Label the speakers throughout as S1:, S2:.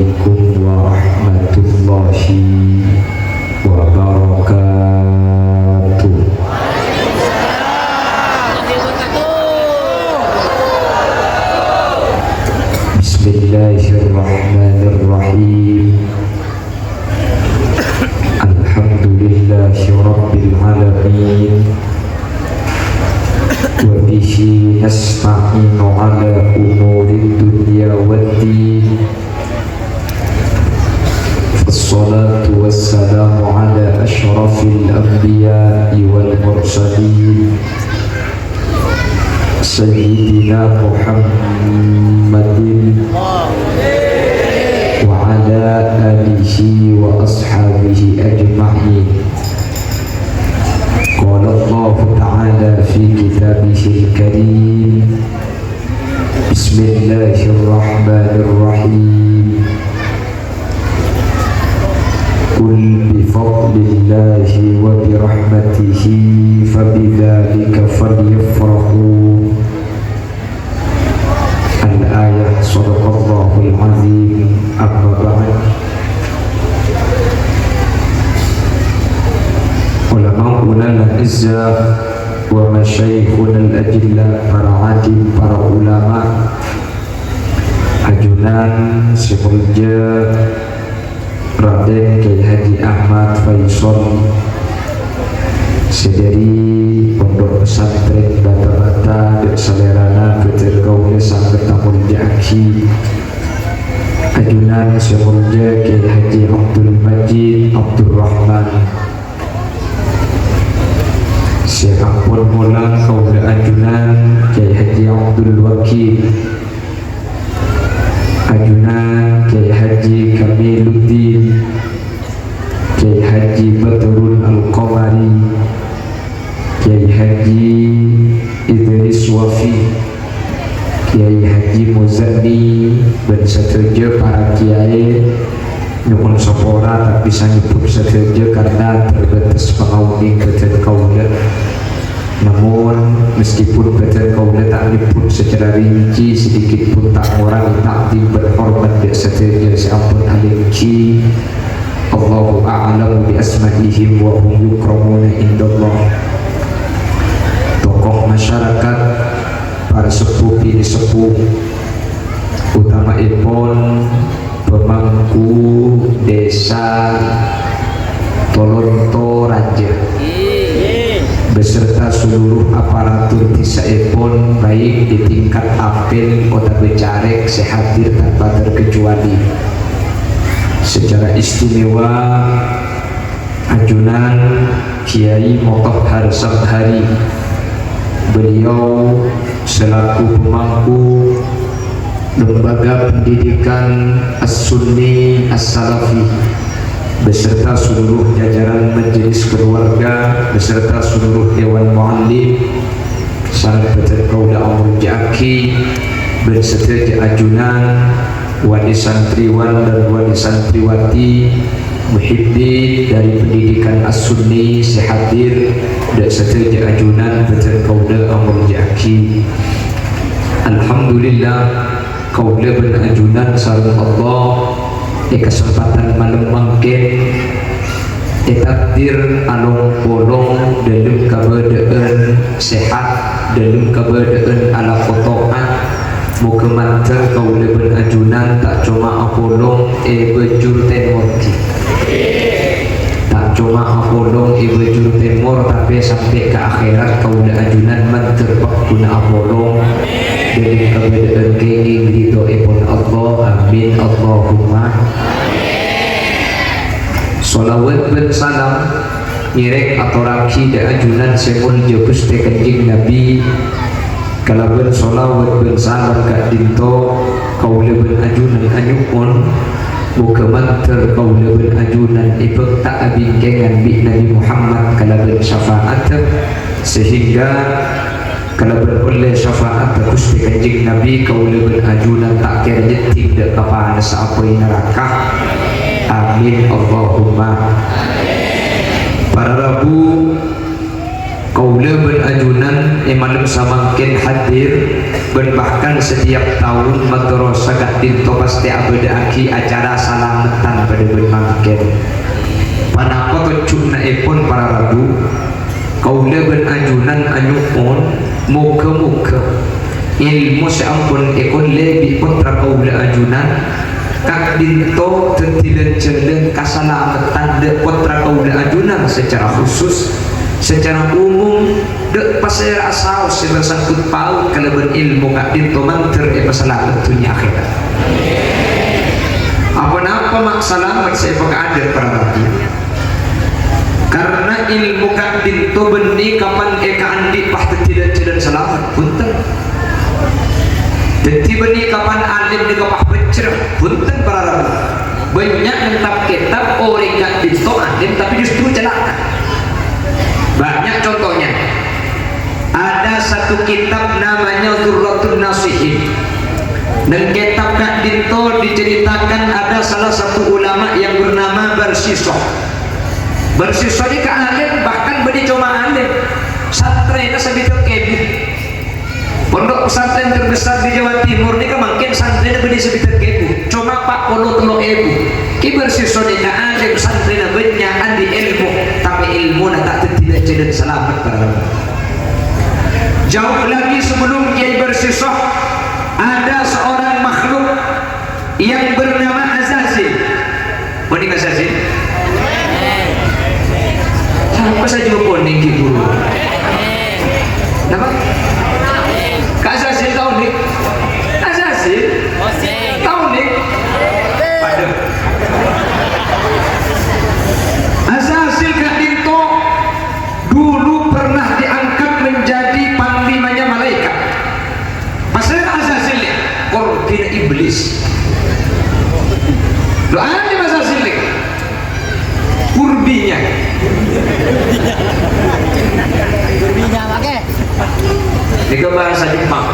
S1: Assalamualaikum warahmatullahi wabarakatuh. Bismillahirrahmanirrahim. Alhamdulillahi rabbil alamin. Wa bihi nasta'inu ala umuri dunya waddin. Wassalatu wassalamu ala ashrafil anbiya'i wal mursalin Sayyidina Muhammadin wa ala alihi wa ashabihi ajma'in. Qala Allah Ta'ala fi kitabihil karim. Bismillahirrahmanirrahim. Qul bifadlillahi wa birahmatihi fabidzalika falyafrahu. Al-ayah. Shadaqallahul azim. Amma ba'd. Ulama al-izzah wa masyayikhuna al-ajillah, para alim, para ulama, ajunan Syekh Raden Kiai Haji Ahmad Faisal sedari pondok pesantren Bata-Bata dek salerana Keter Kaule Sangger Tamul Jaki, ajunan Syekh Kiai Haji Abdul Majid Abdul Rahman, Syekh Ampun Mulang Kaule ajunan Kiai Haji Abdul Wakil, ajunan Kiai Haji Kamiluddin, Kiai Haji Badrul Al-Qamari, Kiai Haji Idris Wafi, Kiai Haji Muzani, dan setuju para kiai nyumun sepora tapi sanggup setuju karena terbatas pengaudi Keter Kaula. Namun meskipun Keter Kaula tak liput secara rinci, sedikit pun tak orang takdim berhormat di setuju siapun alimci. Allahu a'lamu bi asma'ihim wa hum yukramuna indallah. Tokoh masyarakat, para sepuh ini sepuh, utama ipon pemangku desa Tolonto Raja beserta seluruh aparatur desa ipon, baik di tingkat apel kota Becarek, sehadir tanpa terkecuali. Secara istimewa ajunan Kiai Motohar Sabhari, beliau selaku pemangku Lembaga Pendidikan As-Sunni As-Salafi beserta seluruh jajaran majelis keluarga beserta seluruh dewan muallim Sangat Keter Kaula Amul Jaki berserta ajunan wali santriwan dan wali santriwati muhibbin dari pendidikan As-Sunni sehadir dan setuju ajunan Keter Kaula Amul Jaki. Alhamdulillah kaula berajunan sareng Allah di kesempatan malam mangkin takdir alung bolong dalam keadaan sehat, dalam keadaan ala kotoan. Muka mantel kaula berajunan tak cuma apolong bejur temur, tak cuma apolong bejur temur, tapi sampai ke akhirat kaula ajunan mantel guna apolong dari keadaan kenging ridho ipun Allah. Amin Allahumma. Salawat dan salam nyirek atau raki da ajunan semul jebus te kanjing Nabi. Kalaban salawat dan salam ka dinto kaula ben ajunan anyukun muka manter kaula ben ajunan ipek tak abingkengan bi Nabi Muhammad kalaban syafaat, sehingga kalaban oleh syafaat Gusti Kanjeng Nabi kaula ben ajunan tak kira jeting dak kapana saapoi neraka. Amin Allahumma. Para Rabu kaula ben ajunan malam samangkin hadir dan bahkan setiap tahun madrasah Kak Dinto pasti ada acara salamatan pada bermangken panapa kecuna epon para rabu kaula ben ajunan anyupon muka-muka ilmu seampun ekon lebih putra kaula ajunan Kak Dinto tidak celeng kasalamatan de putra kaula ajunan secara khusus secara umum dek pasir asal sebesangkut paut kalaban ilmu Kak Dinto manter masalah dunia akhirat apa-apa maksalamat saya pengada para rabi karena ilmu Kak Dinto benih kapan eka andi pasti tidak selamat punten jadi benih kapan alim di kapah bercerah punten para rabi banyak mentap kitab orang Kak Dinto alim tapi justru celaka. Banyak contohnya. Ada satu kitab namanya Dzurratun Nasihin. Dan kitab Kak Dinto diceritakan ada salah satu ulama yang bernama Barsisoh. Barsisoh ini kealim bahkan beri cuma alim. Santrena sebitul kebu. Pondok pesantren terbesar di Jawa Timur ini kemungkinan santrena beri sebitul kebu. Cuma 43 ebu. Ki Barsisoh ini alim santrena banyak andi ilmu tapi ilmu tak tidak jadi selamat para rabi. Jauh lagi sebelum Kiai Barsisoh ada seorang makhluk yang bernama Azazil. Poning Azazil? Apa saja poning Ki Guru? Nama? Kak Azazil tahu nih? Azazil? Tahu nih? Pada Azazil Kak Dinto dulu pernah diangkat menjadi panglimanya malaikat. Pasal Azazil ya, korbin iblis. Doanya Azazil ya, kurbinya. Kurbinya pakai. Ini bahasa Jepang.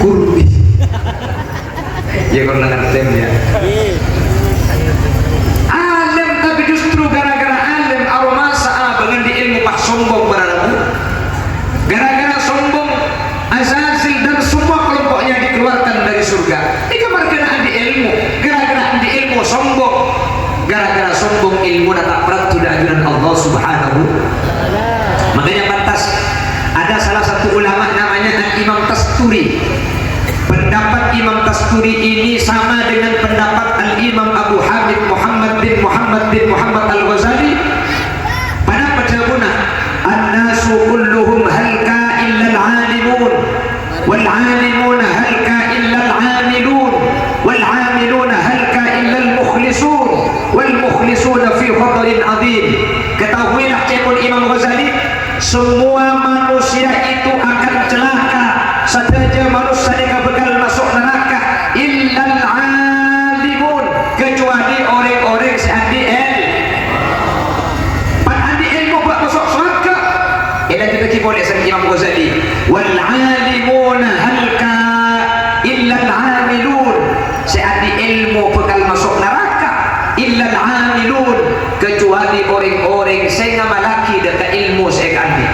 S1: Kurbi. Ya kalau ngerti ya. Alim tapi justru gara-gara alim aroma sa'a dengan di ilmu pak sombong beradabu gara-gara sombong Azazil dan semua kelompoknya dikeluarkan dari surga. Ini kemarganaan di ilmu gara-gara di ilmu sombong gara-gara sombong ilmu tak berat sudah ajuran Allah subhanahu. Makanya pantas ada salah satu ulama namanya Imam Tasturi. Pendapat Imam Tasturi ini sama dengan pendapat Al-Imam Abu Hamid Muhammad bin Muhammad Al-Ghazali. Pada pejabuna an-nasu kulluhum halka illa al-alimun wal-alimuna halka illa al-amilun wal-amiluna halka illa al-mukhlisun wal-mukhlisuna fi khatarin azim. Ketahuilah cekul Imam Ghazali, semua manusia itu akan celaka saja manusia yang bakal masuk neraka illal alimun kecuali orang-orang seandi ilmu buat masuk surga. Ia kita boleh sama Imam Ghazali wal alimun halka illal amilun seandi ilmu bakal masuk neraka illal amilun kecuali orang-orang saya malaki dekat ilmu saya kandi.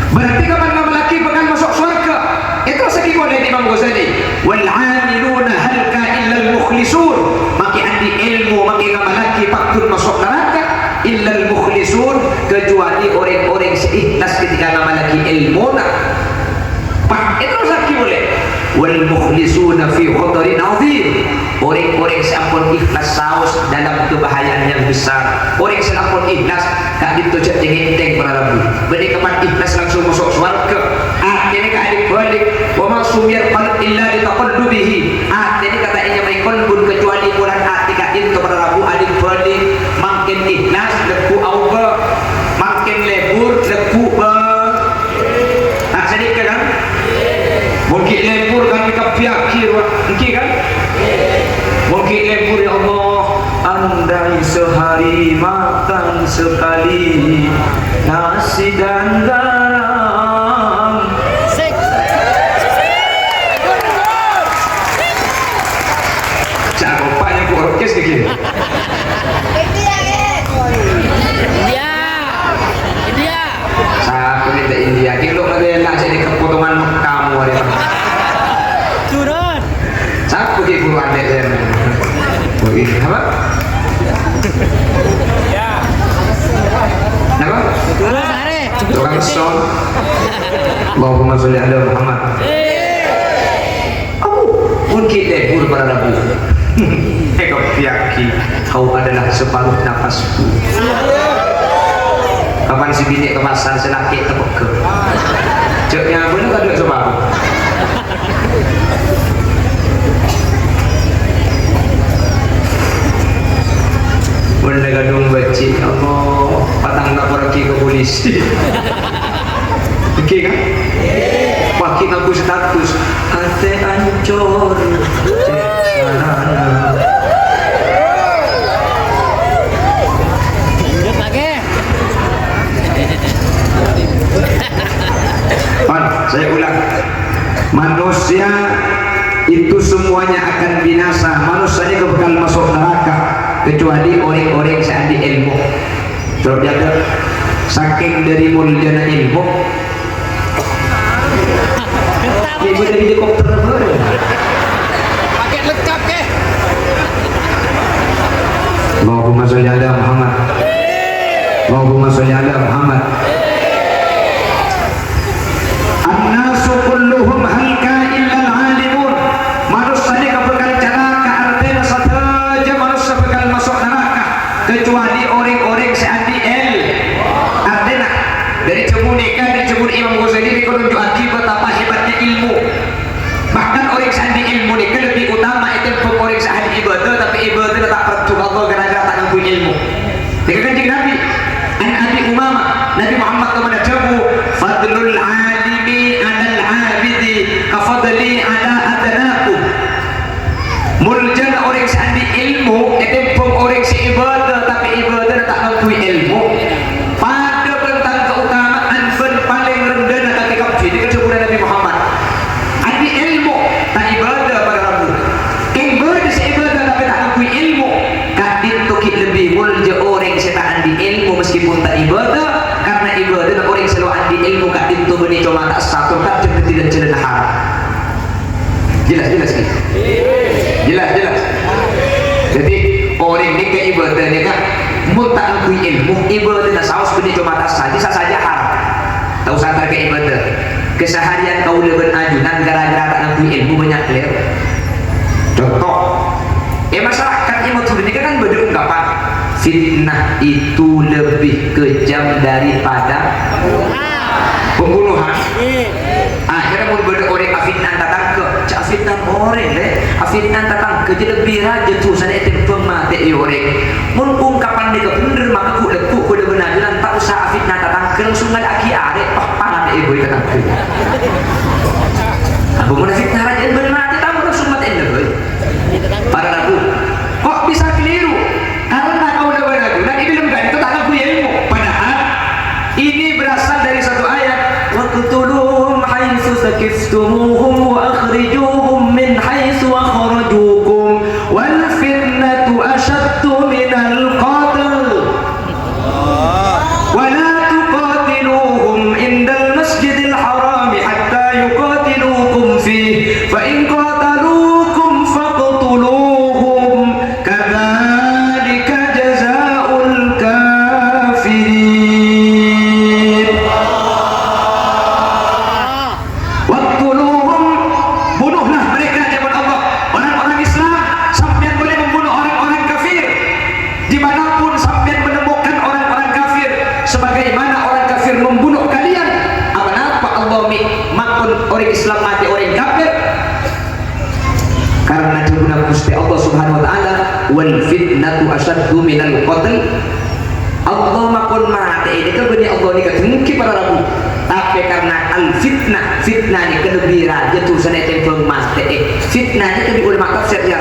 S1: Berarti kapan malaki bakal masuk surga? Itu segi boleh Imam Ghazali wal amiluna halka illa al mukhlisun maki andi ilmu maki ngamalaki paktun masuk neraka illa al mukhlisun kecuali orang-orang seikhlas ketika ngamalaki ilmu pak itu segi boleh wal mukhlisuna fi khatarin azim orang-orang seampun ikhlas saus dalam kebahayaan yang besar. Orang seampun ikhlas tak ditujak jenginteng para rabu beri kapan ikhlas langsung masuk surga. Artinya keadaan balik wa ma sumiyar qalb illa litaqallubihi. Artinya kata inya mai qalbun kecuali bulan hati Kak Dinto para rabu adik balik makin ikhlas lebu auba makin lebur lebu tak sedikit kan mungkin lebur kan kita pikir mungkin kan mungkin lebur ya Allah andai sehari makan sekali nasi dan garam. Cakupnya ku orkes begini. India. Saya minta India. Kilo ada enak jadi kepotongan kamu hari ini. Oh ini apa? Apa? Tukang son. Allahumma sholli ala Muhammad. Mungkin deh para Rabu. Kau yaki kau adalah separuh nafasku. Kapan si bini ke pasar selaki tepuk ke? Ceknya bener tak ada separuh. Benda gadung beci, Allah patang nak pergi ke polisi. Okey kan? Makin aku status ate ancur sarana.
S2: Lanjut lagi.
S1: Saya ulang. Manusia itu semuanya akan binasa. Manusia ini bakal masuk neraka kecuali orang-orang yang ada ilmu. Terus jaga saking dari mulianya ilmu. Ibu dari helikopter baru.
S2: Paket lengkap ke?
S1: Allahumma sholli ala Muhammad. Allahumma sholli ala Muhammad. An-nasu kulluhum halka illa al-alimun. Manusia ini bakal celaka, artinya saja manusia bakal masuk neraka kecuali orang-orang seandi el. Artinya dari cemunika dan cemur Imam Ghazali dikonunjuk akibat apa hebatnya ilmu. Bahkan orang seandi ilmu ini lebih utama itu orang seandi ibadah, tapi ibadah tak perlu Allah gara-gara tak ngaku ilmu. Dengan kanjeng Nabi an Abi Umamah Nabi Muhammad kepada jabu fadlul alimi alal abidi kafadli ala adnakum. Muljan orang seandi ilmu itu orang seibadah tapi ibadah tak ngaku ilmu. Pada tentang keutamaan paling rendah dan kaki kafir ini kecuali Nabi Muhammad. Adi ilmu tak ibadah pada Rabu. Ibadah seibadah tapi tak ngaku ilmu. Kadit tukik lebih mulja orang setaan di ilmu meskipun tak ibadah, karena ibadah dan orang selalu andi ilmu kadit tu beni cuma tak satu tak seperti dan celana haram. Jelas ni. Jelas. Jadi orang ni ke ibadahnya kan mun tak ngaku ilmu ibadah dan saus beni cuma tak saja haram. Tak usah terkait ibadah. Keseharian kau lebih ajunan gara-gara tak ngaku ilmu banyak lewat. Contoh, masyarakat yang ini kan berungkapan fitnah itu lebih kejam daripada pembunuhan. Akhirnya mau berada orang afitnah datang ke cak fitnah orang deh, afitnah datang ke jadi lebih raja tu sana itu pemati orang. Mun ungkapan dia bener maka ku lekuk ku benar jalan tak usah afitnah datang ke langsung ada aki arek panah ibu datang ke. Apa mun fitnah raja benar datang langsung mati boy. Para Rabu, kok bisa keliru? Karena kau udah beragu dan ini belum itu tak ngaku ilmu. Padahal ini berasal dari satu ayat. Waqtuluhum haitsu sakiftumuhum wa akhrijuhum min haitsu akhrajukum wal fitnatu ashaddu minal qatl. Wa la tuqatiluhum indal masjidil haram hatta yuqatilukum fihi fa in qatalukum faqtuluhum kadzalika jazaa'ul kafirin. Waqtuluhum, bunuhlah mereka jabat Allah. Orang-orang Islam sampai boleh membunuh orang-orang kafir dimanapun sampai menemukan orang-orang kafir, sebagaimana orang kafir membunuh kalian. Apa Allah makun orang Islam mati orang kafir? Karena jumlah Gusti Allah Subhanahu wa taala wal fitnatu asyaddu minal qatl. Allah makun mati ini kan benih Allah ni kata mungkin para Rabu, tapi karena al fitnah ini kelebih raja tu sana tempel mati. Fitnah ni kan boleh makap saya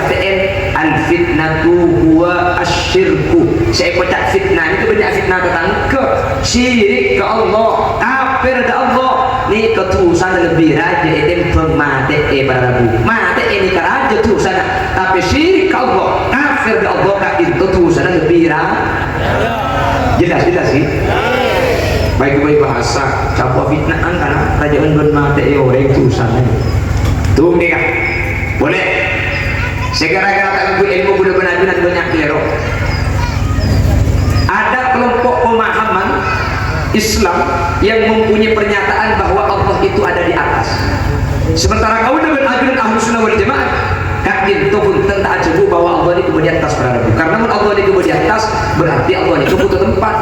S1: al fitnatu huwa asyirku. Saya pecah fitnah itu benih fitnah tentang ke syirik ke Allah, kafir ke Allah. Ni ketusan lebih raja tempel mati para Rabu. Mati ini ke raja tu sana, tapi syirik ke Allah, kafir ke Allah tak itu tu sana lebih raja. Jelas sih. Baik-baik bahasa capua fitnahan karena kerajaan bermata orang itu sana. Tuh mereka boleh segera-gara tak ilmu ilmu budak benajunan banyak keliru. Ada kelompok pemahaman Islam yang mempunyai pernyataan bahwa Allah itu ada di atas, sementara kau dengan ajaran Ahlus Sunnah wal Jamaah kakin tuhun tentang ajabu bahwa Allah itu di atas para nabi. Karena mun Allah itu di atas berarti Allah itu butuh tempat.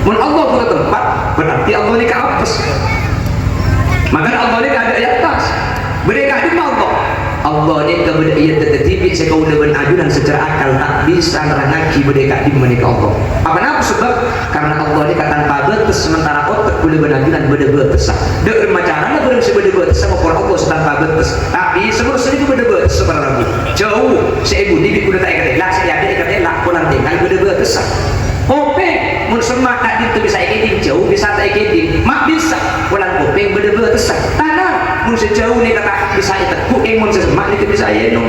S1: Mun Allah butuh tempat berarti Allah ini ke atas. Maka Allah ini ada di atas. Mereka di Allah. Allah ini kemudian tertibi sekau dengan ajudan secara akal tak bisa nerangaki mereka di mana Allah. Apa nama sebab? Karena Allah ini tanpa batas, sementara otak boleh benajudan beda-beda. Dek macarana boleh sebeda-beda sama Allah tanpa batas. Tapi semua sendiri beda-beda sebenarnya. Jauh seibu ni kuda tak ikat lah, saya ada ikat lah, pulang tinggal beda-beda. Kopeng, mun semua tak itu bisa ikat jauh, bisa tak ikat, mak bisa. Pulang kopeng beda-beda tanah. Mun sejauh ni kata bisa ikat, kopeng mun sesemak ni bisa yenong.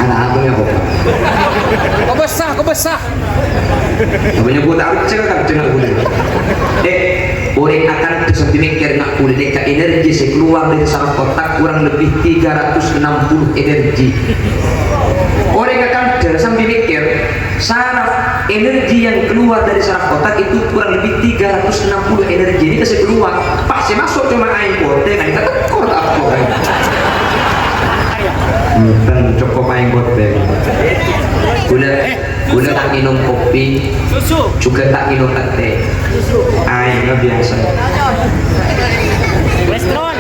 S1: Anak aku yang kopeng.
S2: Kau besar.
S1: Namanya gua tak cakap cengak gua. Orang akan sampai mikir nak kulit dekat energi saya keluar dari saraf otak kurang lebih 360 energi. Orang akan sampai mikir saraf energi yang keluar dari saraf otak itu kurang lebih 360 energi. Ini kasih keluar pasti masuk cuma air putih kan kita tekor apa kan. Dan cukup main goteng. Gula tak minum kopi, juga tak minum teh. Air nggak biasa.
S3: Kolesterol.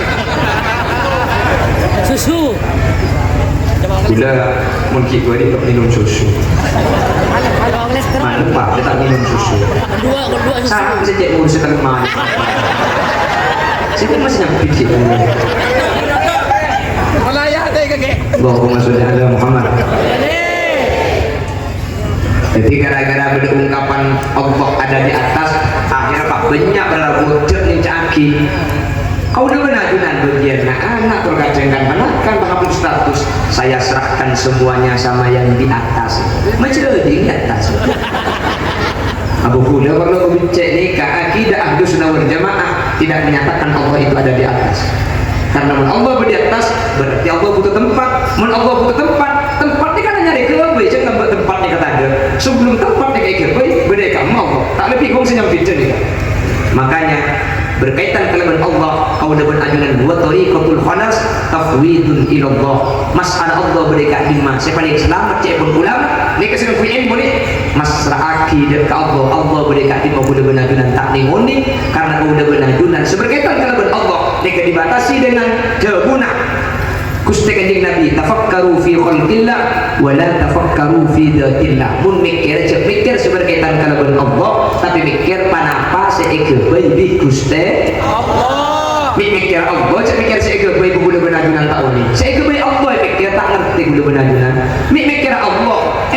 S3: Susu.
S1: Gula mungkin gue ini tak minum susu. Mana pak? Dia tak minum susu.
S3: Kedua susu.
S1: Saya bisa jadi ngurus setengah mana? Saya masih nyampe pikir.
S2: Malayah deh kakek.
S1: Allahumma sholli ala Muhammad. Jadi gara-gara ada ungkapan Allah ada di atas, akhirnya pak banyak berlaku jernih caki. Kau udah benajunan bagian anak terkadang menekan bahkan status saya serahkan semuanya sama yang di atas. Macam di atas. Abu Hula kalau bincang nikah akidah Ahlus Sunnah wal Jamaah tidak menyatakan Allah itu ada di atas. Karena mun Allah di atas berarti Allah butuh tempat. Mun Allah butuh tempat ini kan nyari kebe jangan buat tempat ni kata ada. Sebelum tempat ni kayak kebe beda kamu Allah. Tak lebih kau senyum bincang ni. Makanya berkaitan kalimat Allah kau dapat ajunan dua tariqatul khalas tafwidun ila Allah. Masalah Allah berdekat di mana saya paling selamat cek pun ulama ni kasih aku ilmu ni masalah akidah ke Allah. Allah berdekat di mana benar-benar tak ningoni karena kau udah benar-benar seberkaitan kalimat Allah mereka dibatasi dengan kebuna. Gusti Kanjeng Nabi tafakkaru fi khalqillah wa la tafakkaru fi dzatillah. Mun mikir seberkaitan kalaban Allah tapi mikir panapa seike bayi Gusti Allah. Mikir Allah cak mikir seike bayi gula benajunan tahun ini. Seike bayi Allah mikir tak ngerti gula benajunan. Mikir Allah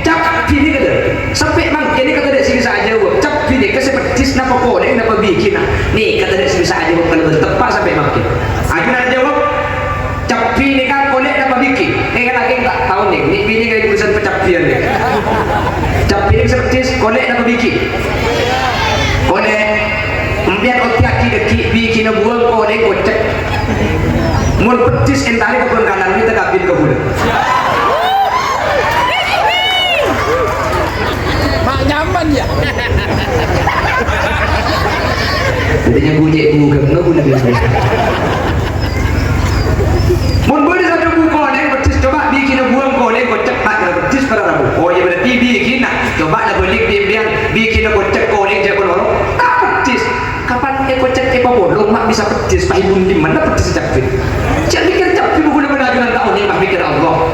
S1: cap pilih kata sampai mangke ni kata dak sini saja jawab cap pilih ke seperti napa kode napa bikin ni kata dak bisa aja kalau tepat sampai mangke. Ajunan jawab capi ni kan kolek apa bikin? Ni kan lagi tak tahu ni. Ni bini kan urusan pecapian ni. Capi ni seperti kolek apa bikin? Kolek. Kemudian otak kita bikin buang kolek kocek. Mul petis entari ke kanan kita kapin ke bulan.
S2: Mak nyaman ya.
S1: Jadinya bunyi bukan bulan biasa. Mun boleh satu buku koleng petis coba bikin buang koleng kocek pak petis pada rabu. Oh ya berarti bikin coba lah balik biar bikin kocek koleng je bolong. Tak petis. Kapan kocek bolong mak bisa petis pak ibu di mana petis capit. Jangan mikir capit buku benar dengan tahun ni mak mikir Allah.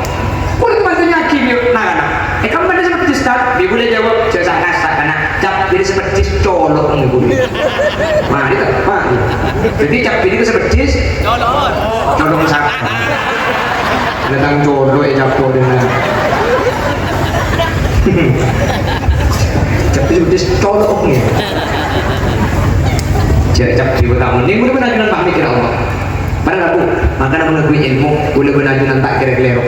S1: Kulit matanya kimi nak. Kamu mana seperti start? Dia boleh jawab saya rasa karena capit seperti colok ni boleh. Nah ini apa? Jadi capit itu seperti colok sak. Datang colok capit dengan. Capit seperti colok ni. Capit bertamu ni boleh benar-benar paham mikir Allah. Padahal aku makanya mengakui ilmu boleh benar-benar tak kira-kira.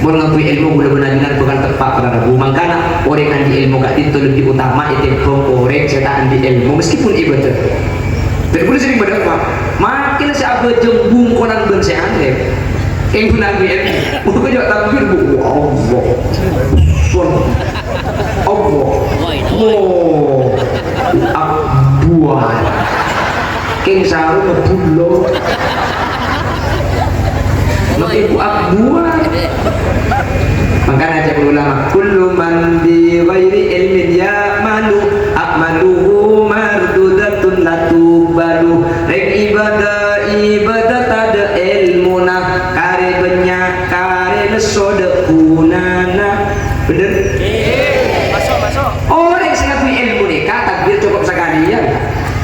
S1: Mengakui ilmu boleh benar-benar bukan tepat pada rabu. Makanya orang yang di ilmu kat itu lebih utama itu orang saya tak ambil ilmu meskipun ibadah. Dan boleh sering berdakwah. Makin si abah jembung konan ben seane. Yang guna BM, mau kerja tampil bu, Allah, Allah, oh, abuan, keng saru ngebulo, makin bu abuan. Makanya aja ulama, kullu man bi ghairi ilmin ya'malu a'maluhu mardudatun la tubalu. Rek ibadah ada ilmu nak kare banyak kare lesode kunana. Bener?
S2: Masuk.
S1: Orang sing ngaku ilmu nih takbir cukup sekali ya.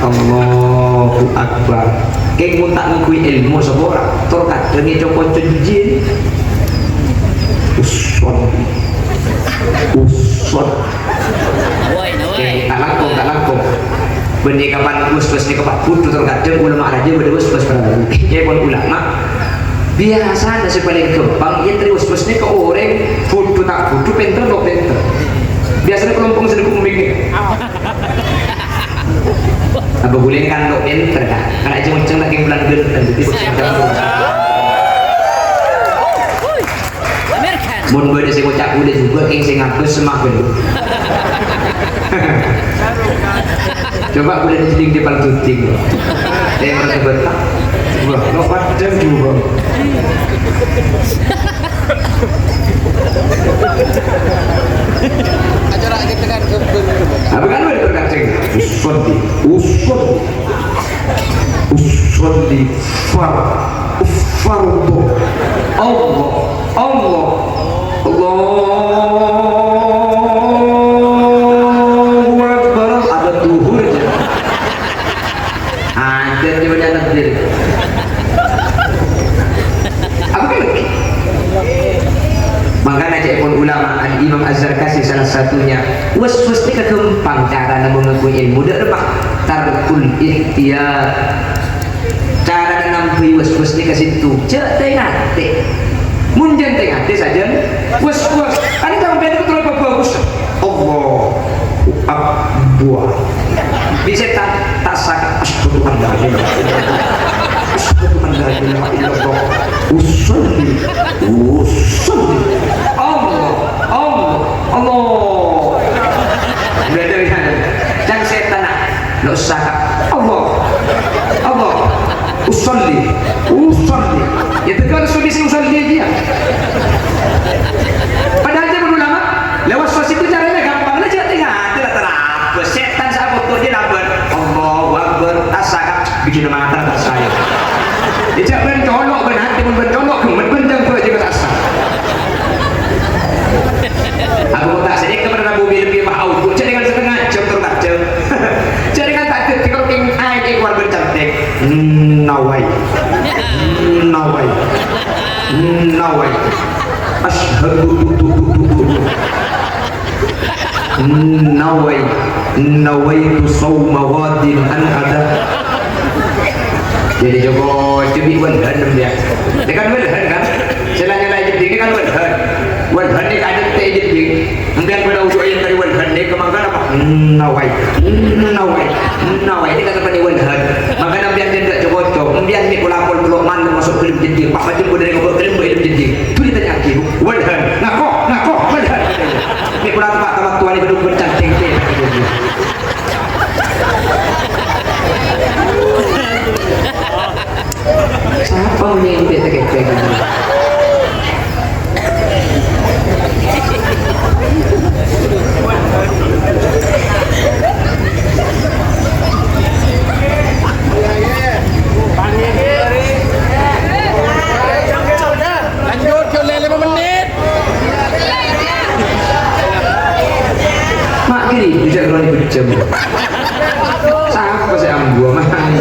S1: Allahu Akbar. Keng mun tak ngaku ilmu sebora, tur kadang coba jin. Uson tak langkung benih kapan us-us ni kapan kudu terkadang ulama aja pada us-us perahu ya pun ulama biasa ada si paling gampang ya terus us ni ke orang kudu tak kudu pinter no pinter biasanya kelompok sedang kumik apa boleh kan no pinter kan karena ceng-ceng lagi bulan gede jadi mun gue sing ngucap udah juga king sing ngapus semak dulu. Coba udah dijeling di paling tuting. Yang mereka betah. Wah, lo padam juga.
S2: Acara kita kan
S1: apa kan udah terkaceng? Usolli fardu. Allah. Allahu Akbar ada duhur aja. Ada di mana takbir. Apa kan lagi? Makanya pun ulama Imam Az-Zarkasi salah satunya was-was ni kegempang cara nak mengakui ilmu dak depak tarkul ikhtiyar cara nampi was-was ni ke situ cek tengah munjan tengah saja was-was ada tak beda betul apa bagus Allah buah bisa tak sakit asyhadu an la ilaha illallah usolli Allah beda kan jangan setan lo sakit Allah usolli ya tekan sudah sih usolli dia padahal dia ulama lewat sos itu caranya gampang aja tinggal tidak terapus setan sahabat tuh dia dapat Allahu Akbar tasakat bikin mata tak saya dia bencolok benhati pun bencolok kemudian tuh juga tak sah aku tak sedih kepada Nabi lebih mau jadi dengan setengah jam terkacau jadi kan tak ada kalau king air keluar bercantik nawai asyhadu nawaitu sawma wadin an ada jadi Joko cebi walhan dia kan walhan kan selanya lagi jadi kan walhan ni ada teh jadi kemudian pada ujung yang dari walhan ni kemangkan apa nawai ini kata pada walhan makanya biar dia tidak cocok biar ni kulapol peluk mana masuk film jadi pak macam dari ngobok film jadi tu dia tanya aku walhan ngako walhan ni kulap pak tamat tua ni beduk bercanting siapa yang dia terkekek
S2: lanjut ke 5 menit.
S1: mak kiri bisa kalau ini berjam siapa saya ambil mahal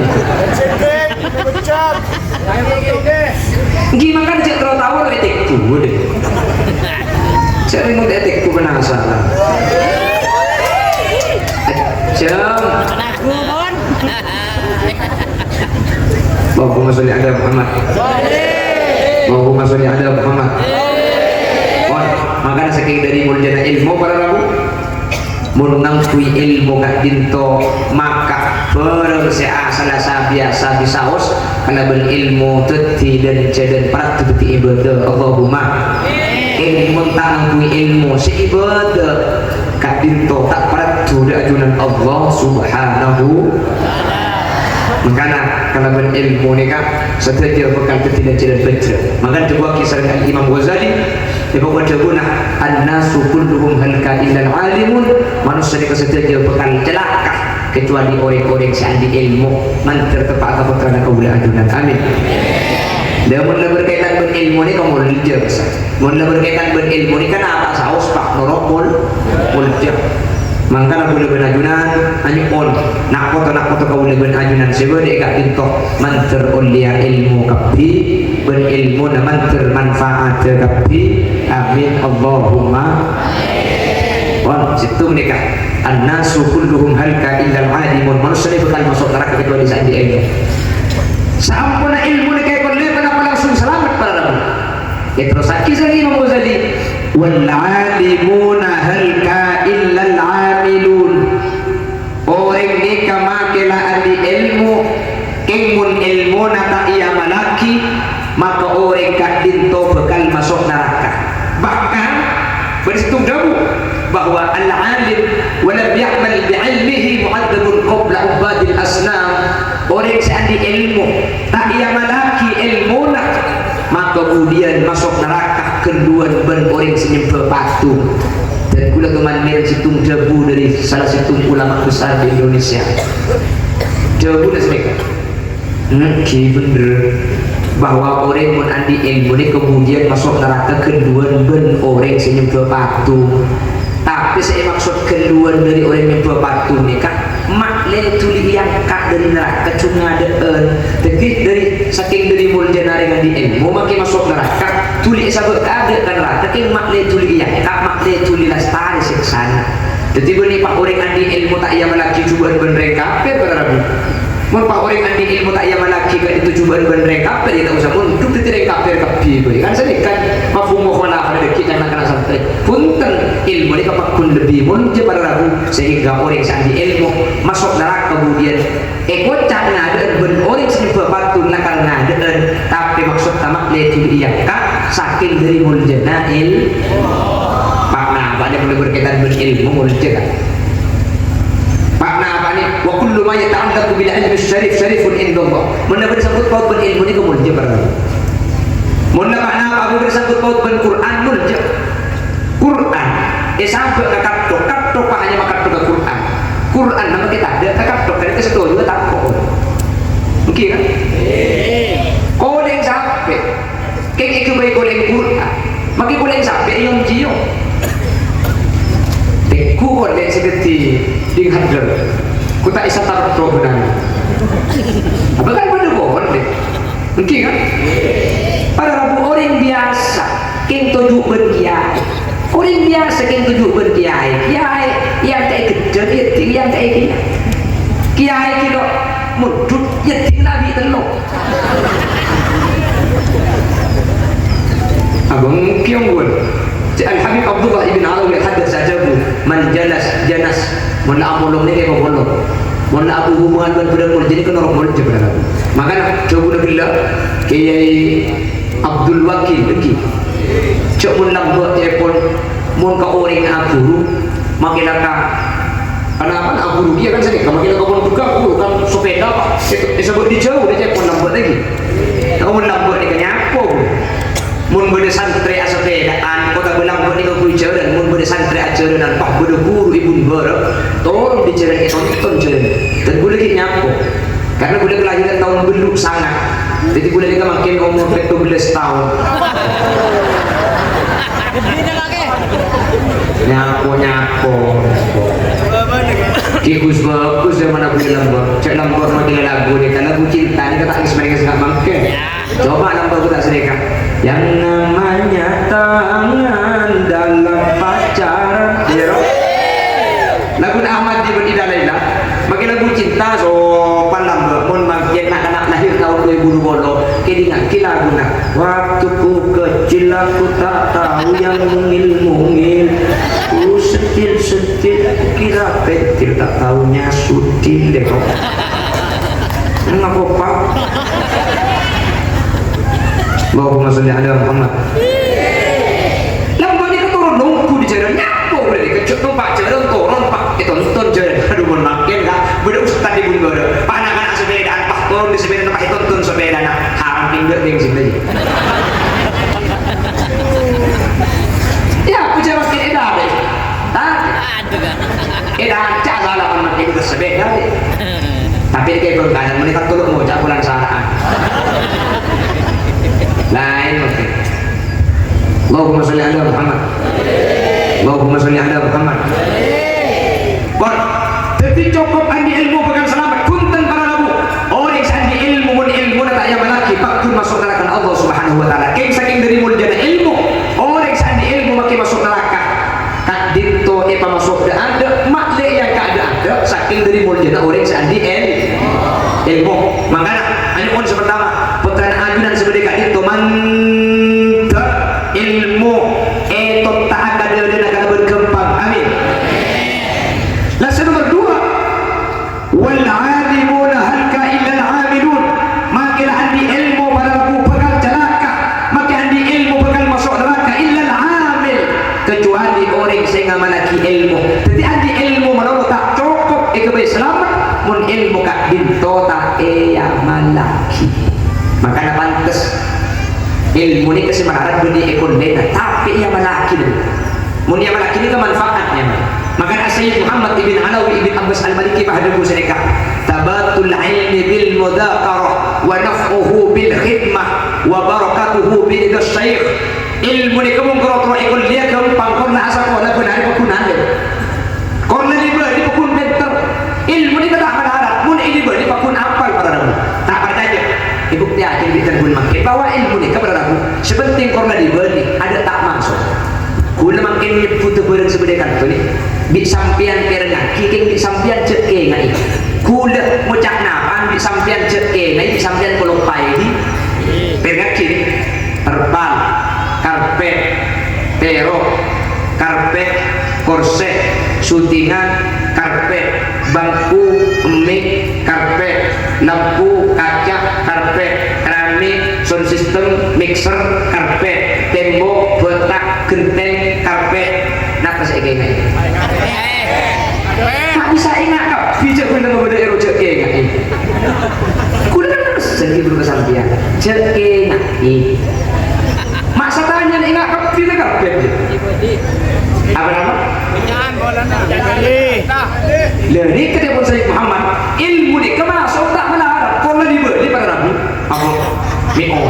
S1: gimana kan cek terlalu tahu etikku deh cek remote etikku penasaran jam Allahumma sholli ala Muhammad Allahumma sholli ala Muhammad makanya saking dari muljana ilmu para rabu menangkui ilmu gak dinto maka Perang saya salah biasa disaus karena berilmu teti dan jadan praktik beti ibadah Allahumma ilmu tak ngakui ilmu si ibadah kadinto tak praktik ajunan Allah subhanahu makanya kalau berilmu ni kan setelah bekal teti dan jadan baca maka coba kisah dengan Imam Ghazali dia bawa guna an-nasu kulluhum halka illal alimun manusia ni setelah bekal celaka kecuali orang-orang seandi ilmu manter tepat apa kerana kaulah ajunan amin dia mula berkaitan berilmu ni kamu lija besar mula berkaitan berilmu ni kan apa saus pak norokul ulja mangkana boleh benajunan hanya on nak foto kaulah benajunan sebab dia kat dintok manter ulia ilmu kapi berilmu na manter manfaat kapi amin Allahumma wah situ nikah an-nasu kulluhum halka illal alimun manusia ni bakal masuk neraka kecuali saat dia ilmu sampuna ilmu ni kaya boleh kenapa langsung selamat para rabu ya terus kisah Imam Ghazali wal alimuna halka illal amilun orang ni kamakila adi ilmu kemun ilmu nata iya malaki maka orang kadinto bakal masuk neraka bahkan bersitung dabu bahwa al-alim walam ya'mal bi'ilmihi mu'adzabun qabla ubadil asnam orang seandi ilmu tak ia malaki ilmuna maka kemudian masuk neraka kedua ben orang senyembah patung dan kula kemandir situng debu dari salah satu ulama besar di Indonesia debu dan semeka bener bahwa orang pun andi ilmu ni kemudian masuk neraka kedua ben orang senyembah patung tapi saya maksud keluar dari orang yang berpatung ni kan maklin tuli yang kak dari neraka cuma adaan tapi dari saking dari muljana dengan di ilmu makin masuk neraka tuli sabut ada kan neraka tapi maklin tuli yang kak maklin tuli lastari seksana jadi boleh pak orang andi ilmu tak ia melaki cubaan beneran kafir pada Rabi mun pak orang andi ilmu tak ia melaki kan itu cubaan beneran kafir dia tak usah mundur tidak kafir kan saya kan mafhum mukhalafah ada kita nak kena sampai punten ilmu ni kapakun lebih munje pada Rabu sehingga orang yang ilmu masuk neraka kemudian kocak ngadaan ben orang sini berpatung nakal ngadaan tapi maksud tamak letu iya kak saking dari muljana makna apa ni boleh berkaitan berilmu mulja kan makna apa ni wa kullu ma yata'allaqu bil ilmi syarifun indallah mana bersangkut paut berilmu ni ke mulja pada Rabu mana makna apa bersangkut paut ben Quran mulja Quran sampai ke kaptok hanya makan ke Quran nama kita ada kaptok kan kita setuju tak kok mungkin kan kodeng sampai kayak itu baik kodeng Quran makin kodeng sampai yang jio teku kodeng seperti di hadar ku tak bisa taruh benar apa kan pada kodeng mungkin kan pada Rabu orang biasa yang tujuh berkiai orang biasa yang tujuh berkiai yang tak kejar yang tak kiai kilo mudut yeting nabi telok abang kiong pun Al-Habib Abdullah ibn Alawi hadas ajabu man janas mana amolong ni kaya bolong mana abu hubungan dan pada mul jadi kan orang mul je pada makanya coba bila kiai Abdul Wakil lagi cok mun lambat telepon mun ka orang aburu makin laka kenapa aburu dia kan saya makin laka pun buka kan sepeda pak disebut di jauh dia telepon lambat lagi mun lambat ni kan apa mun beda santri asepedaan kota belambat ni ku jalan mun beda santri ajaran pak beda guru ibun bara tolong dijalan tonton jalan dan boleh lagi nyapo karena boleh kelahiran tahun belum sangat jadi boleh lagi makin umur 17 tahun nyapo kikus bagus yang mana boleh lambat cek lambat makin lagu ni kalau lagu cinta ni kata kisah mereka sangat makin coba lambat kita sedekah yang namanya tangan dalam pacaran lagu Ahmad di Bendida Laila makin lagu cinta sopan lambat pun makin anak lahir tahun 2020 kedingat kila guna waktu ku kecil aku tak tahu yang mungil-mungil Aku setil kira pentil tak tahunya sutil deh kok. Ngapa pak? Allahumma sholli ala Muhammad. Lampu ni keturun nunggu di jalan nyapo boleh dikecut numpak jalan turun pak itu nonton jalan aduh mau makin kah beda ustad di bunga pak anak-anak sepedaan pak turun di sepeda tempat itu nonton sepeda nak haram pindah yang sini ya aku jawab makin edah deh edah cak salah kan makin bersepeda deh tapi kayak berkadang menit tuluk mau cak pulang salaan lain oke. Allahumma sholli ala Muhammad. Allahumma sholli ala Muhammad. Bon, tapi cukup andi ilmu pegang selamat kunten para nabu. Orang sandi ilmu mun ilmu tak yang laki pakun masuk neraka Allah Subhanahu wa taala. Keng saking dari mulia ilmu, orang sandi ilmu makin masuk neraka. Tak dito pa masuk ada makle yang ada saking dari mulia orang sandi ilmu. Makanya ini pun pertama putra ajunan sebagai kadito mantap ilmu etot tak ada dan akan berkembang amin. Lesson nomor 2 wal alimuna halka illa al amilun makin andi ilmu pada aku bekal celaka makin andi ilmu bekal masuk neraka illa al amil kecuali orang yang ngamalaki ilmu. Jadi andi ilmu menurut tak cukup ikabai selamat mun ilmu kak binto tak malaki. Makanya pantas ilmu ini kesemaraan beli ekonomi tapi ia malaki dulu mun ia malaki ini kemanfaatnya makanya Sayyid Muhammad ibn Alawi ibn Abbas al-Maliki bahadabu sedekah tabatul ilmi bil mudaqarah wa naf'uhu bil khidmah wa barakatuhu bil syekh ilmu ini kemung kerotro ikut dia gampang korna asal korna benar pekunan korna liba di pekun benter ilmu ini tak melarat mun ini beri pekun apal para rabu tak percaya ibu dia akan ditenggul makin bahwa ilmu ni kepada aku sepenting korna diberi ada tak masuk gula makin butuh barang sebedekan tu ni di sampian kerengan kiking di sampian ceke ngai gula mucak napan di sampian ceke ngai di sampian kolompai di perengan kiri terpal karpet tero karpet korset syutingan karpet bangku mic karpet lampu kaca karpet keramik sound system mixer karpet tembok betak genteng karpet napa saya kena tak bisa ingat kau bijak guna membeda ero ceke ngai guna sedih berkesampian ceke ngai masa tanya ingat kau bijak karpet apa nama? Penyaan bola nak. Lari ketika Sayyid Muhammad ilmu ni kemasuk tak melarat. Kalau diberi pada Nabi apa? Mi'on.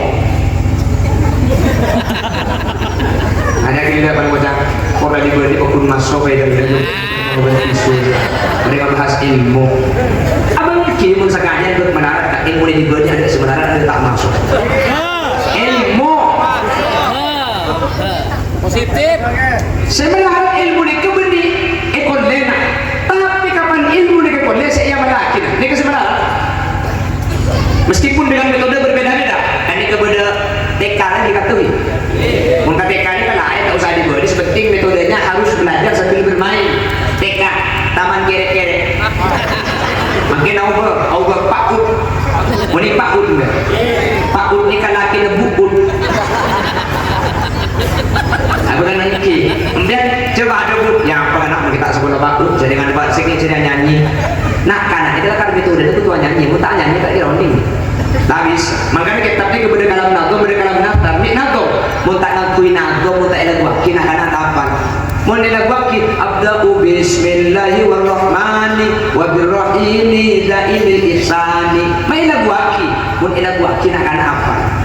S1: Ada gila pada bocah. Kalau diberi pun masuk pada dalam isu. Mereka bahas ilmu. Abang kiri pun sekalian untuk melarat. Ilmu ni diberi ada sebenarnya ada tak masuk. Ilmu. Positif. Sebenarnya ilmu ni kebeni ekor lena. Tapi kapan ilmu ni ekor lena saya malaki. Ni kesebenarnya. Meskipun dengan metode berbeda-beda. Ini kepada TK lagi dikatakan. Mungkin TK ni kan lain tak usah diberi. Sepenting metodenya harus belajar sambil bermain. TK taman kerek-kerek. Makin over pakut. Muni pakut enggak? Pakut ni kan laki nebukut. Bukan lagi. Kemudian coba ada bu, yang apa anak kita sekolah baku, jadi dengan buat sikit jadi nyanyi. Nak kan itu kan itu dan itu tuan nyanyi, mu tak nyanyi tak ironi. Habis, makanya kita pergi kepada kalam nato, ni nato, mu tak ngakui nato, mu tak ada buat kina kana kapan. Mu ada buat ki abda'u bismillahirrahmani wa birrahimi da'il ihsani. Mai la buat ki, mu ada buat kina kana apa.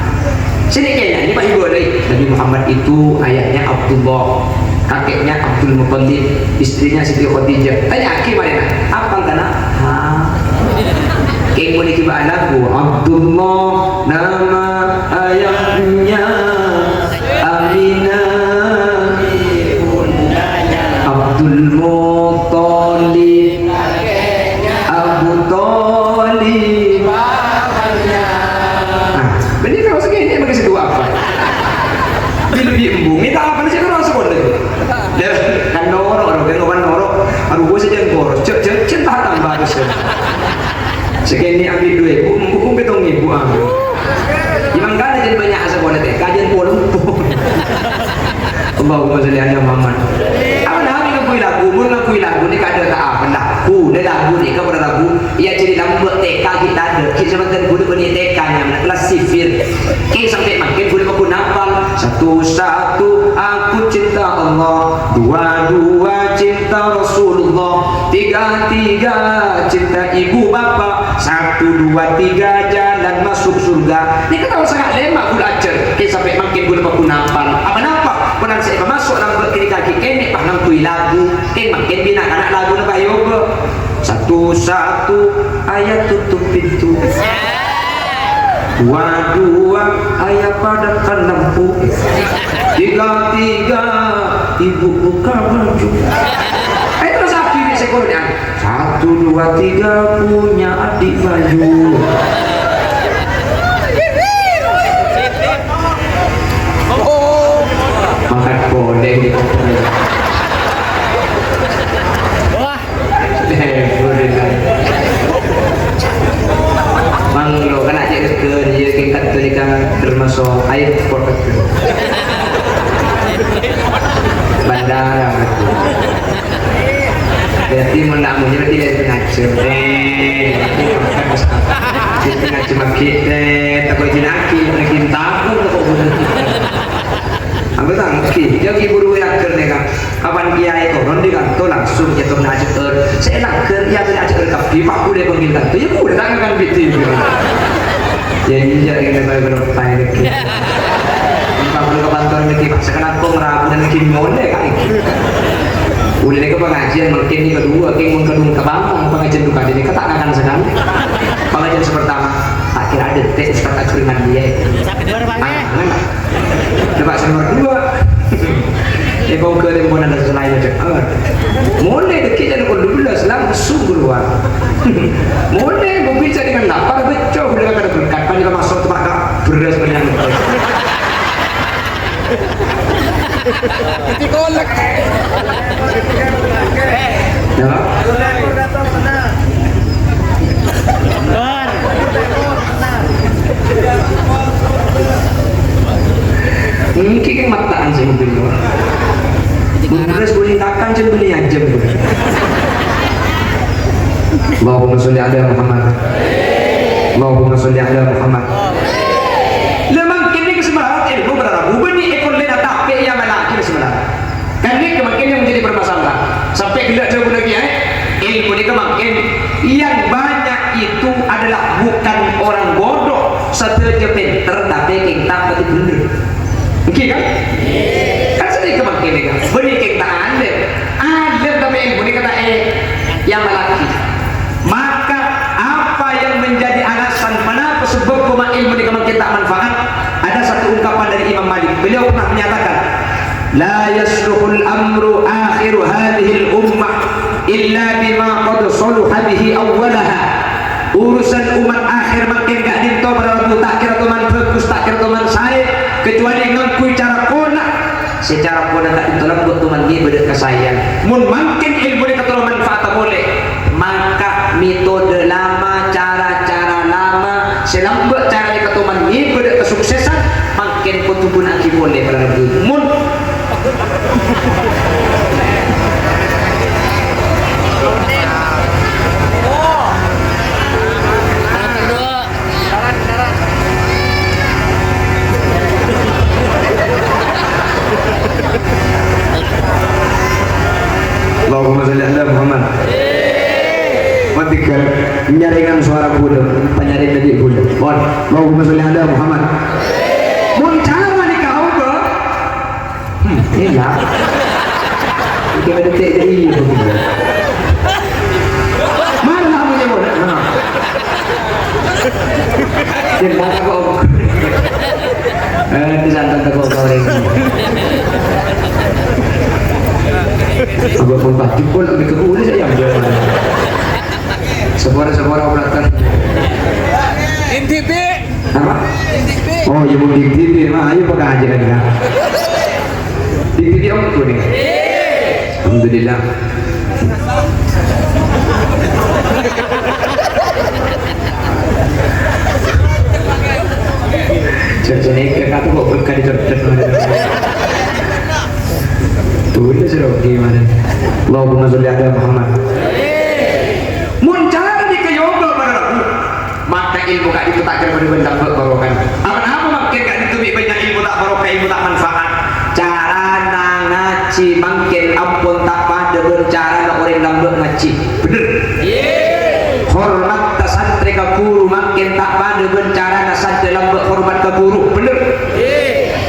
S1: Sini kayaknya ini Pak Ibu Nabi Muhammad itu ayahnya Abdullah, kakeknya Abdul Muttalib, istrinya Siti Khadijah. Tanya aki mana? Apa kana? Keng mau dikiba anakku Abdullah nama ayahnya Aminah Abdul Muttalib Abu Thalib. Benar kalau segini emang kasih dua apa? Bila dia embung, minta apa sih kalau sekolah? Kan orang Sekali ambil duit, buku betong ibu ambil. Imam kan aja banyak sekolah teh, kajian polong. Allahumma sholli ala Muhammad. Apa dah ngakui lagu, mun ngakui lagu ni kada tak apa lagu, dah lagu ni kada lagu. Ia jadi lambut TK kita ada. Kita sebentar boleh bani TK nya kelas sifir. Kita sampai makin boleh aku nafal. Satu aku cinta Allah, dua cinta Rasulullah, tiga cinta ibu bapa, 1 2 3 jalan masuk surga. Ini kan sangat lemah belajar. Kita sampai makin boleh aku nafal. Apa nafal? Pernah saya masuk dalam berkiri kaki kene pak nang kui lagu makin bina anak lagu na yoga satu ayat tutup pintu, 2 ayat padamkan lampu, 3 ibu buka baju. Terus akhirnya sekolahnya 1 2 3 punya adik baju. Makan boleh di
S2: Wah.
S1: boleh kan. Mang lo kan aja ke dia tingkat tu kan termasuk air sport ke. Bandara. Berarti menakmunya berarti dari ngacem. Kita ngacem kita takut jenaki makin takut kok. Aku tak ngerti, dia guru yang kerja kapan kiai konon di kantor langsung jatuh najar. Saya nak kerja dari ajar kafi, pak boleh panggil kantor, ya boleh tangan bitin. Jadi jadi kita berapa lagi? Pak boleh ke kantor lagi, pak sekarang aku merabu dan lagi mode kan? Udah nih ke pengajian mungkin ini kedua, yang kedua ke Bambang pengajian duka ini ketakkan sekali. Pengajian pertama, tak kira ada tes ustaz akhiran dia. Coba nomor 2. Kau ke tempat ada selain aja. Mulai dekat jadi kau 12 langsung keluar. Mulai berbicara dengan lapar betul dengan kada berkat. Panjang masuk tempat kak beras banyak.
S2: Itu kolak.
S1: Ya. Mungkin kan mataan saya mobil lo. Terus boleh takkan cuma beli aja. Allahumma sholli ala Muhammad. Allahumma sholli ala Muhammad. Lemang kini kesebaran ilmu berarabu bani ekor lena tak yang malaki kesebaran. Kan ini kemakin yang menjadi bermasalah. Sampai tidak jauh lagi ilmu ini kemakin yang banyak itu adalah bukan orang bodoh, setuju pinter tapi kita pasti benar. Oke kan? Kan sedih kemakin kan? Beri kita ada tapi ilmu ini kata yang malaki. Maka apa yang menjadi alasan kenapa sebab kuma ilmu ini kemakin tak manfaat? Ada satu ungkapan dari Imam Malik. Beliau pernah menyatakan, la yasluhul amru akhiru hadhil ummah illa bima qad saluha bihi awwalaha. Urusan umat akhir makin gak dinto pada waktu tak kira teman bagus, tak kira teman saya, kecuali ngakui cara kona. Secara kona tak ditolak buat teman dia beda kesayang. Mun makin ilmu ini ketolong manfaat boleh. Maka metode lama, cara-cara lama, selambut cara yang keteman dia beda kesuksesan, makin kutubun aki boleh pada waktu. Mun Allahumma sholli ala Muhammad. Matikan menyaringan suara budak, penyaring tadi budak. Allahumma sholli ala Muhammad. Mun cara nikah apa? Enak. Kita detik jadi begitu. Mana kamu yang budak? Jangan tak kau. Di sana tak kau ini. Abang pun pasti pun lebih ke kulit saya yang jawab. Sebuah obrolan.
S2: NTB.
S1: Apa?
S2: NTB.
S1: Oh, ya mau NTB mah ayo pakai aja kan. NTB apa tuh nih? Alhamdulillah. Jadi kakak tuh kok berkah di cerdas tulis dong gimana? Allahumma sholli ala Muhammad. Muncul di keyobel pada aku. Maka ilmu kak itu tak kira benda barokan. Apa makin kak itu banyak ilmu tak barokah, ilmu tak manfaat. Cara ngaji makin ampun tak pada bercara orang lambat ngaji. Bener? Hormat tak santri ke guru makin tak pada bercara santri lambat hormat ke guru. Bener?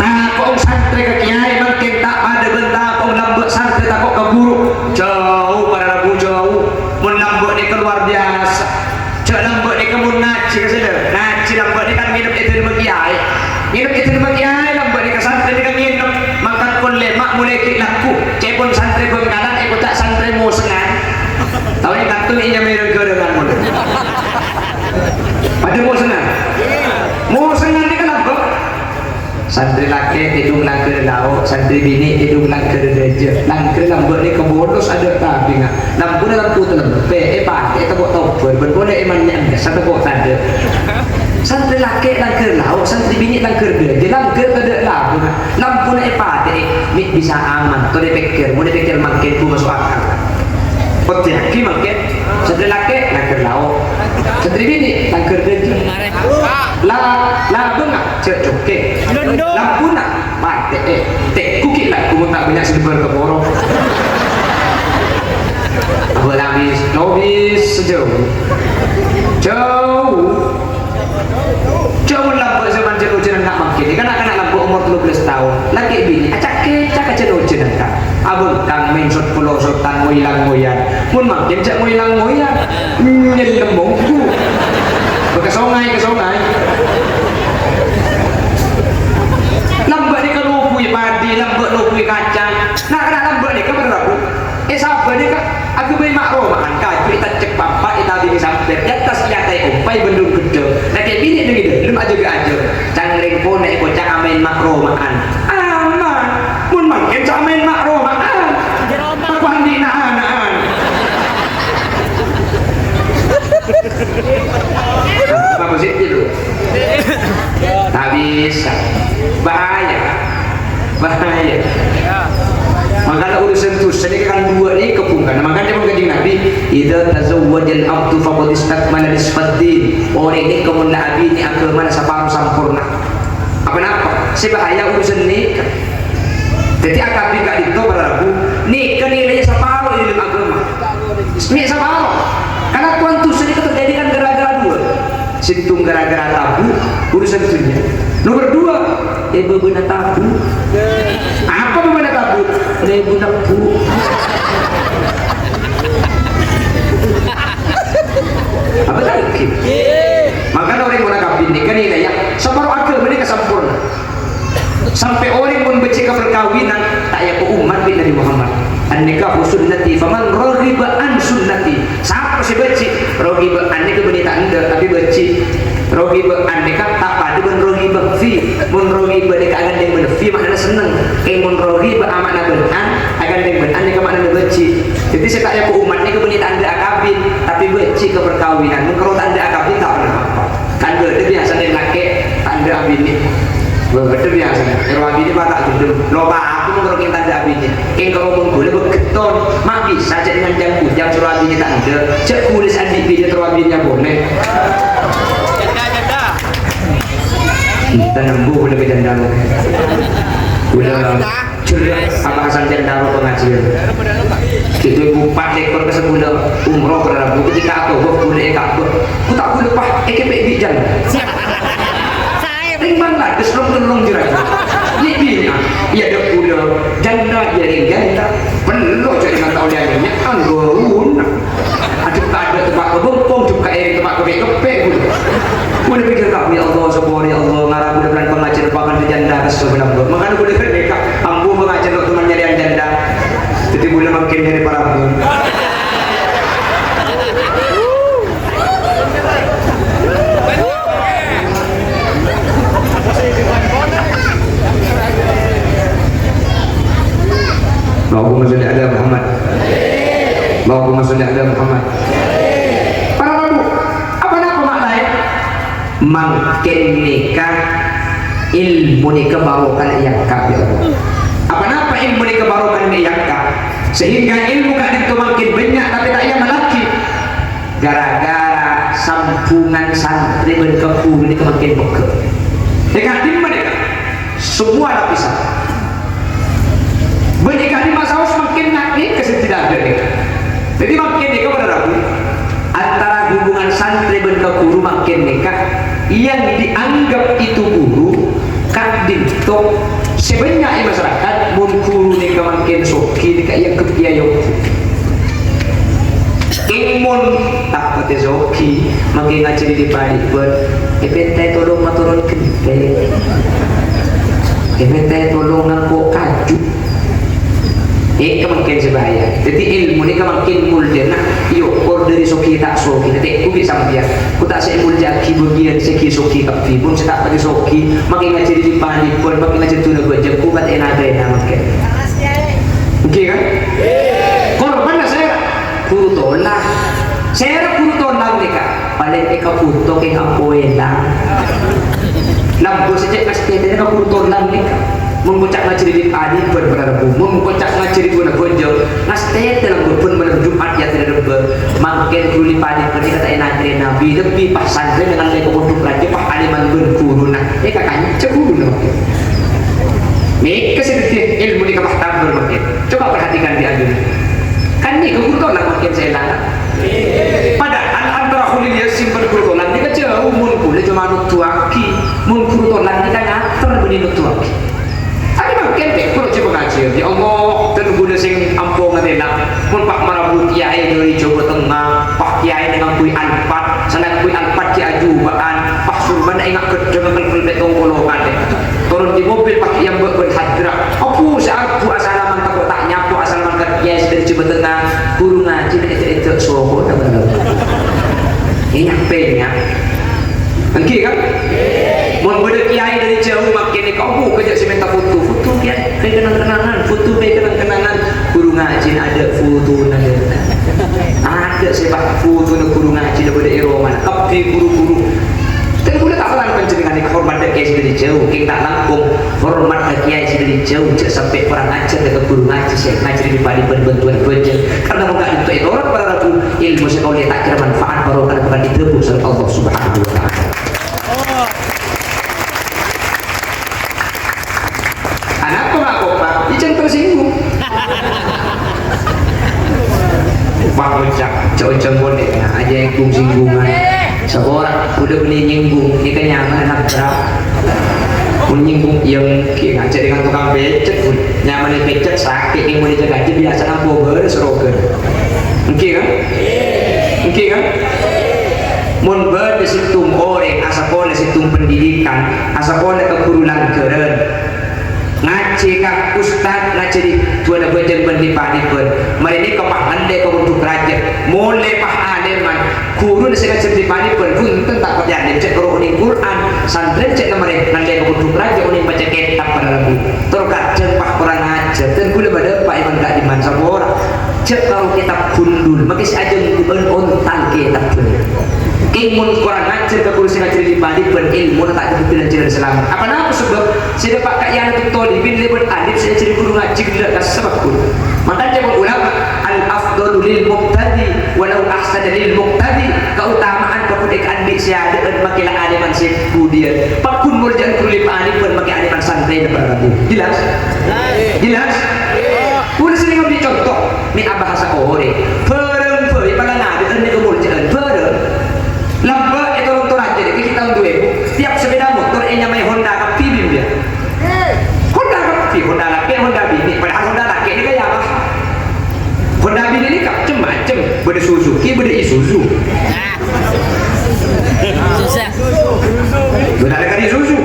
S1: Takut santri ke kiai makin tak pada bentakong lambat santri takut ke guru. Jauh pada lagu jauh. Mun lambat ni keluar biasa. Cak lambat ni kamu ngaji ke sana. Ngaji lambat ni kan minum itu di kiai. Minum itu di kiai lambat ni ke santri ni kan minum. Makan pun lemak mulai kik laku. Cek pun santri pun kanan ikut tak santri mau sengan. Tahu ni kartu ni yang minum ke dengan mulut. Pada mau sengan. Mau sengan ni kan apa? Santri laki hidung langkir lauk, santri bini hidung langkir reja. Langkir lambat ni kebodos ada tapi ngah. Lampu dalam tu lempe, pakai tebok topper, berboleh emannya satu tebok tanda. Santri laki langkir lauk, santri bini langkir reja. Langkir ada lampu ngah. Lampu ni pakai, ni bisa aman. Tu dia pikir, mau dia pikir makin tu masuk akal. Kotiaki makin. Santri laki langkir lauk, santri bini langkir reja. Bengak cek coke lampu nak mati tek kukit lah aku tak banyak sedebar ke borong apa habis sejauh jauh lampu zaman jenuh nak makin ni kan anak lampu umur 13 tahun lagi bini acak jenuh nak abang kang main shot pulau shotan moilang moyan pun makin cak moilang moyan nyelembongku ke sungai lambat ni kan lupui padi, lambat lupui kacang. Nak lambat ni kan berlaku. Sabar ni kan aku beri makro makan kaju kita cek papa kita bini sampai di atas nyatai umpai bendung gede. Lagi bini ni gitu, belum aja aja. Cangring pun naik bocah amain makro makan. Aman, mun makin amain makro makan. Aku andi nahan. Apa sih itu? Tak bisa. Bahaya. Makanya urusan dosa ni kan dua ni kepungkan. Makanya dia mengkaji Nabi, idza tazawwajal abdu faqad istakmala nisfaddin. Orang ni kemun Nabi ni agama saparuh sempurna. Apa? Sebahaya urusan nikah. Jadi akad nikah itu pada aku nikah nilainya separuh di dalam agama. Ini separuh. Karena Tuhan dosa ni terjadi kan gara-gara dua. Sintung gara-gara tabu urusan dunia. Nomor dua, ibu benar tabu. Apa benar tabu? Ibu nabu. Apa lagi? Maka orang yang menangkap ini kan ini ya separuh agama ini kesempurna. Sampai orang pun bercakap perkawinan tak ya umat bin Nabi Muhammad. An-nikahu sunnati faman raghiba an sunnati. Siapa sih benci? Raghiba an itu berita anda tapi benci. Raghiba an nikah tak pada ben raghiba fi. Mun raghiba nikah akan dengan ben fi maknanya senang. Mun raghiba amakna ben an akan dengan ben an nikah maknanya benci. Jadi saya tak ya umat ni berita anda akabin tapi benci ke perkawinan. Mun kalau tak ada akabin tak pernah apa. Kan dia biasa dengan laki tanda abin ni. Betul biasa. Kalau abin ni batak gendem. Loba aku mau kalau tanda abin ni. Kalau mau boleh beketon, mak bisa cek dengan jam kujang suruh abin ni tanda. Cek kulis adik bini suruh abinnya boleh. Janda. Kita nembuh boleh ke janda. Udah ceria apa asal janda pengajian. Itu ibu 4 ekor ke sebulan umroh berlaku ketika aku boleh aku tak boleh pak ekepek bijal. Ringman lah, keselong jerat. Ini iya ada kuda janda jadi janda penuh jadi nggak tahu dia ini anggun. Aduk ada tempat kebempong, juga air tempat kepek. Boleh pikir kau ya Allah subhanahu ya Allah ngarap udah pelan pengajar bahkan di janda kesebelah gue. Makanya boleh mereka ambu pengajar untuk teman nyari janda. Jadi boleh makin dari para ambu. Allahumma sholli ala Muhammad. Allahumma sholli ala Muhammad. makin nikah ilmu nikah barokan yakap ya Allah. Apa ilmu nikah barokan yakap sehingga ilmu kan itu makin banyak tapi tak ia melaki gara-gara sampungan santri berkepung ini makin bekal. Dekat di mana? Semua lapisan. Menikah di masa semakin naik kesetidak nikah. Jadi makin nikah pada ragu antara hubungan santri dan guru makin nikah yang dianggap itu guru kan dinto sebenarnya masyarakat mun guru nikah makin soki nikah yang kepiayok imun tak pati soki makin ngajari di padi buat epente tolong maturun kente epente tolong ngaku kaju makin sebaya. Jadi ilmu ni makin mulia nak. Yo, dari soki tak soki. Nanti aku bisa biar. Aku tak saya mulia ki bagian seki soki kapi. Pun saya tak pakai soki. Makin ngajar di pandi pun makin ngajar tu nak baca. Aku kat enak enak makin. Okey kan? Korban lah saya. Guru tolak. Saya guru tolak mereka. Paling mereka puto ke kapoelang. Lampu sejak pasti dia guru tolak mereka. Mengkocak ngajari di padi berberarabu mengkocak ngajari guna gonjol ngastet dalam berpun malam Jumat ya tidak ber makin dulu di padi pergi kata enak dari Nabi lebih pas santri dengan mereka untuk raja pak aliman berguru nah kakaknya cekuru nak mereka sedikit ilmu di kapal tabur makin coba perhatikan di adun kan ni guru tolak makin saya langat padahal antara hulil yasin berguru tolak dia jauh mun kule cuma nutuaki mun guru tolak kita ngater benih nutuaki kente kalau coba ngaji ya Allah dan guna sing ampung ngatena pun pak marabut kiai dari Jawa Tengah pak kiai dengan kui alpat sana kui alpat ki ajubaan pak surban ingat kedengan kelbet tongkolongan turun di mobil pak yang berhadra aku saat ku asalaman tak tak nyapu asalaman ke kiai dari Jawa Tengah guru ngaji itu soho dan ini nyapenya angki kan mau beda kiai dari jauh makin ni kau kerja si minta foto kiai kenang-kenangan foto kenang-kenangan guru ngaji ada foto ada sebab foto nak guru ngaji daripada Eroman tapi guru-guru kan boleh tak lang penjenengan ni hormat kiai dari jauh kita tak langkung hormat kiai dari jauh sampai orang ngajar dekat guru ngaji saya ngajar di padi bantuan kerja karena enggak itu orang para ragu ilmu sekolah tak kira manfaat baru karena bukan ditebus oleh Allah Subhanahu wa taala. Tersinggung Pak Ucap cocok boleh aja yang singgungan seorang udah beli nyinggung ini kan nyaman enak berapa menyinggung yang ngajak dengan tukang becek nyaman becek sakit yang mau dijaga aja biasa nampu berserogan oke kan mun ber disitum orang asa boleh situm pendidikan asa boleh kegurulan keren ngaji kak ustad ngaji di tuan bajan bandi-bandi pun mari ni kepahan dek kau untuk raja mulai pah aleman guru ni saya ngaji di-bandi pun pun tak kerja ni cek kalau ni Quran santren cek kemarin nanti kau untuk raja unik baca kitab pada lagu terkadang pah orang ngaji dan gula pada pak iman gak di mana orang cek kalau kitab kundul maka si aja ngubah ontal kitab pun ilmu kurang ngajar ke kursi ngajar di badi pun ilmu tak kebetulan jalan selamat apa nama sebab saya dapat kak yang itu tadi bin lebih alif saya jadi guru ngaji tidak ada sebab pun maka dia ulama al afdalu lil muqtadi walau ahsan lil muqtadi keutamaan kepada adik saya dan makilah aliman si budian pakun murjan kulip alif pun makilah aliman santai depan rabu jelas pun sering ambil contoh ni bahasa orang perempuan pada ngadi dan ni kemurjaan lambat itu untuk raja jadi kita untuk ibu tiap sepeda motor ini namanya Honda Kapi bim dia Honda Kapi Honda laki Honda bini padahal Honda laki ini kayak apa Honda bini ini macam-macam beda Suzuki beda Isuzu susah beda ada kali Isuzu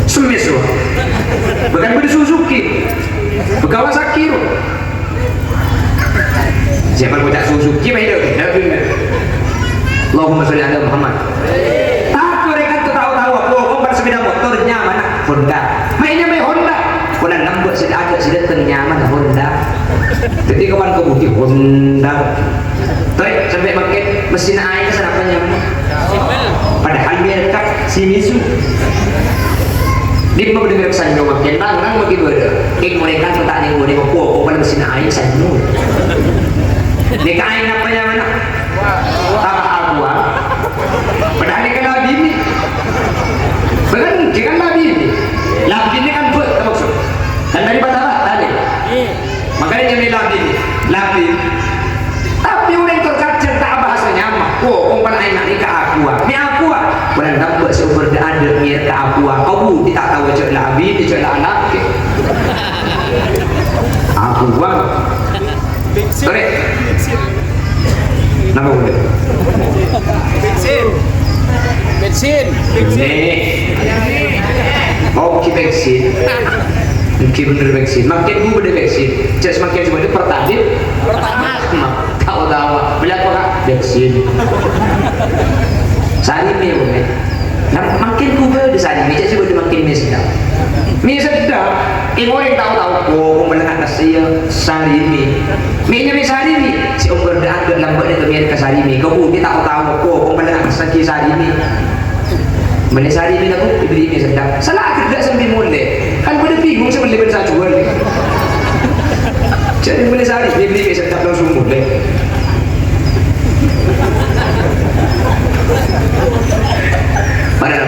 S1: semis loh bukan beda Suzuki Kawasaki loh siapa bocah Suzuki beda Allahumma sholli ala Muhammad. Tak mereka tu tahu-tahu aku kan sepeda motornya mana Honda. Mainnya main Honda. Honda lambat sudah ada sudah ternyaman Honda. Jadi kawan kebudi Honda. Tapi sampai pakai mesin air sana apa nyaman. Pada padahal mereka sinisu di mau dengar kesan dong makin nang begitu ada mereka tak nih boleh mau pada mesin air sanu mereka air apa yang mana apa aqua padahal ini kan labi ini bukan labi ini kan buat maksud kan dari batara tadi makanya jadi labi tapi orang terkacau tak bahasanya mah umpan air nak ke aqua ni aqua bukan dapat sumber ada ni ke aqua kau tak tahu cak labi dia cak anak ke aqua sorry nama boleh
S2: bensin
S1: mau kita bensin mungkin bener bensin makin gue bener bensin cak semakin semuanya pertama tahu bila kau nak bensin sarimi boleh nah makin gue di sarimi cak sih makin mie sedap orang tahu mendengar nasi sarimi mie sarimi si umur dah agak lambat itu mie ke sarimi kau kita tahu mendengar nasi sarimi mana sarimi nak diberi mie sedap salah tidak sambil mulai kan pada bingung saya beli bensa jual jadi mana sarimi diberi mie sedap langsung mulai pada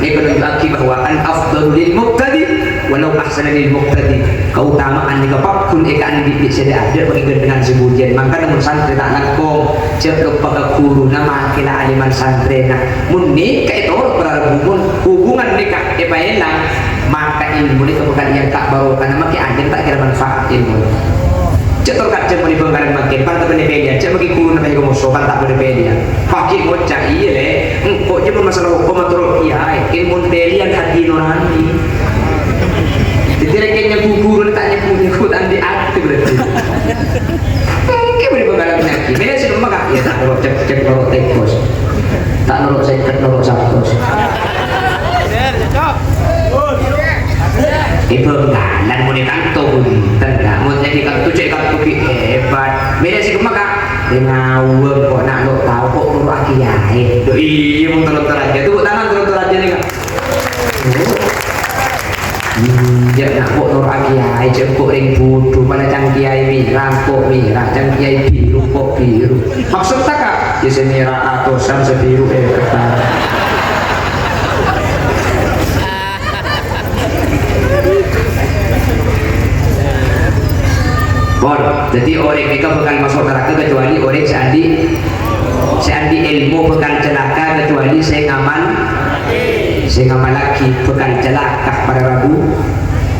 S1: ini menunjukkan bahwa al-afdalu lil muqtadi walau ahsana lil muqtadi keutamaan ni kapakun ikan di bisa ada bagi dengan sebujan maka namun santri tak nakong cek lupa guru nama kila aliman santri nak munni ka itu hubungan nikah enak maka ilmu ni bukan yang tak baru karena makin ada tak kira manfaat ilmu cetor kacang meni bangkaran makin pantai benepedia cek bagi guru namanya kamu sopan tak benepedia pakai ngocak iya le kok cuma masalah hukum atau iya ilmu pelian hati nurani jadi kayaknya guru tanya pengikutan di arti berarti mungkin beri bangkaran penyakit beda sih rumah kak ya tak norok cek norok tekos tak norok seket norok sabtos bangkalan mau dikanto tenang mau jadi kartu cek kartu hebat beda sih rumah kak ngawur kok nak lo tahu kok perlu akiai iya mau telur aja tuh tangan telur aja nih kak jangan nak kok telur akiai cekuk ring bodoh pada cang kiai merah kok merah cang kiai biru kok biru maksud tak kak ya semerah atau sam sebiru kata jadi orang mereka bakal masuk neraka kecuali orang seandi ilmu bakal celaka kecuali saya ngamal lagi bakal celaka pada Rabu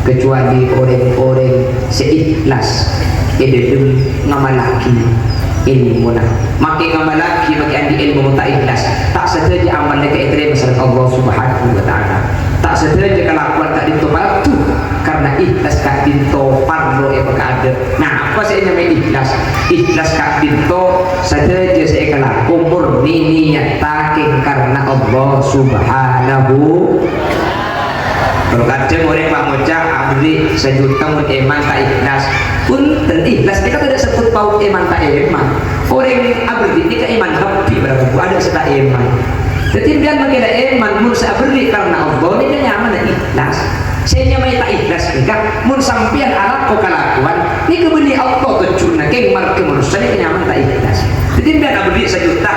S1: kecuali orang-orang seikhlas edem ngamal lagi ilmu nak makin ngamal lagi makin andi ilmu tak ikhlas tak saja amal mereka itu masalah Allah Subhanahu wa taala tak saja kelakuan tak ditopal tu karena ikhlas kak dinto parlo yang ada nah apa saya nyamai ikhlas kak dinto saja saya kelaku murni niat taking karena Allah Subhanahu kalau kadang orang pak moca abdi sejuta mun eman tak ikhlas pun ikhlas kita tidak sebut paut eman tak eman orang abdi ini ke iman tapi berapa ada serta eman jadi biar mengira eman mun sabri karena Allah ini nyaman ikhlas saya nyamai tak ikhlas nikah mun sampian alat kau kelakuan ini kebeni Allah kecuna keng marke manusia ini nyaman tak ikhlas jadi biar abdi sejuta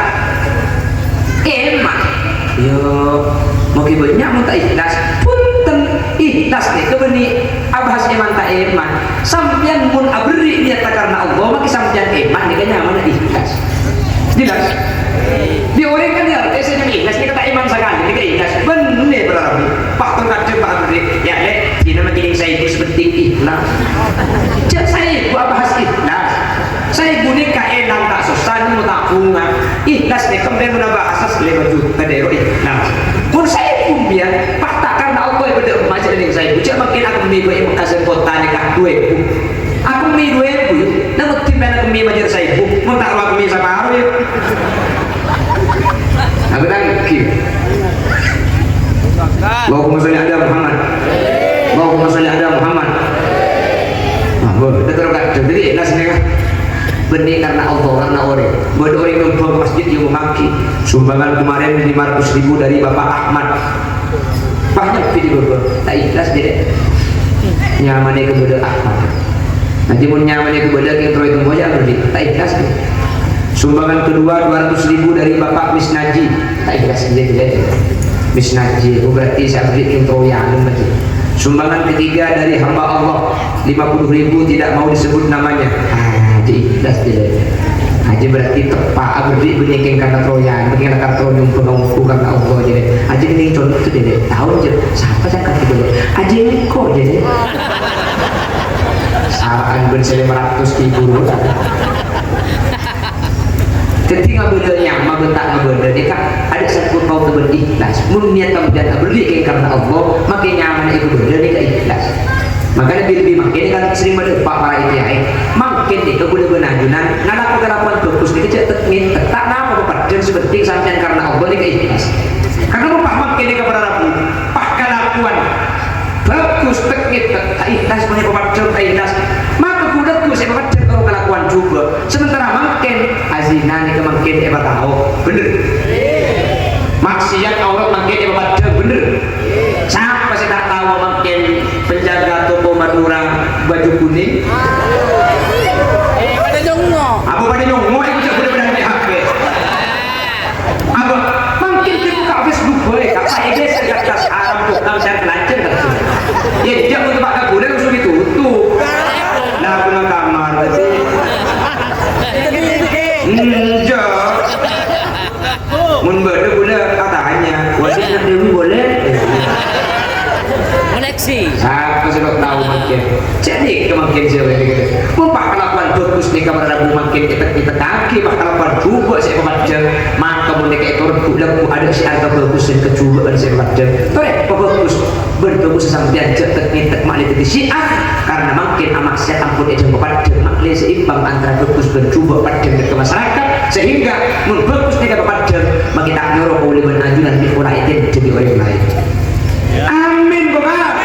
S1: eman yo mau kibetnya mun tak ikhlas ikhlas nih kebeni abahas eman tak eman sampian pun abri niat karena Allah maki sampian eman dia nyaman ikhlas jelas di orang kan ya saya ikhlas dia kata eman sekali dia ikhlas bener berarti pak tengah pak abri ya le di nama kining saya itu seperti ikhlas cek saya buat bahas ikhlas saya guni kaenan tak susah mau tak bunga ikhlas nih kemudian menambah asas 5 juta dari ikhlas pun saya pun biar pak karena Allah pada macam ini saya bucak makin aku minggu yang kasih kota nikah 2.000 aku minggu 2.000 namun timpan aku minggu macam saya mau tak aku minggu sama aku ya aku tangki Allahumma sholli ala Muhammad Allahumma sholli ala Muhammad boleh kita terus jadi ikhlas nih kan benih karena Allah karena orang buat orang numpang ke masjid yang memaki sumbangan kemarin 500.000 dari Bapak Ahmad banyak video tak ikhlas dia nyamannya kepada Ahmad nanti mau nyamannya kepada yang terlalu itu moja berarti tak ikhlas dia. Sumbangan kedua 200.000 dari Bapak Misnaji tak ikhlas dia Misnaji itu berarti saya beri yang terlalu berarti. Sumbangan ketiga dari hamba Allah 50.000 tidak mau disebut namanya ikhlas dia aja berarti tepat berarti benyekeng karena Troyan begini karena Troyan penunggu karena Allah jadi aja ini contoh itu dia tahu aja siapa saya kata dulu aja ini kok jadi saran bersih 500.000 ketika bedanya mah bentak ngebeda dia kan ada satu kau berikhlas niat kamu dan beri karena Allah makin nyaman itu beda dia ikhlas makanya lebih makin kan sering berdebat para ITI makin nih kebunan junan ngalaku kelakuan bagus nih kecil teknik tak nama bapak dan seperti sampean karena Allah nih keikhlas karena bapak makin nih kepada Rabu pak kelakuan bagus teknik tak ikhlas punya bapak jauh ikhlas maka kudaku saya bapak jauh kelakuan juga sementara makin azina nih kemakin bapak tahu bener maksiat Allah makin bapak jauh bener siapa sih tak tahu makin penjaga toko Madura baju kuning
S2: pada nyongo
S1: apa pada nyongo itu sudah benar-benar di HP apa mungkin buka Facebook boleh apa ini saya kata Arab bukan saya pelajar ya dia untuk pakai kuda langsung ditutup nah aku nak kamar tadi enggak mun berde kuda katanya wajib nak dewi boleh
S2: koneksi
S1: siapa sih tahu makin jadi kemakin siapa yang gitu mau pak kelakuan bagus nih kamar Rabu makin kita kaki pak kelakuan juga saya pemajar maka mereka itu lagu ada si harga bagus dan kecoba dan saya pemajar tore bagus berbagus sampai aja teknik makli di syiah karena makin amaksiat ampun aja pemajar makli seimbang antara bagus dan coba pada ke masyarakat sehingga membagus tidak pemajar makin tak nyuruh oleh benajunan di pola itu jadi orang lain amin bapak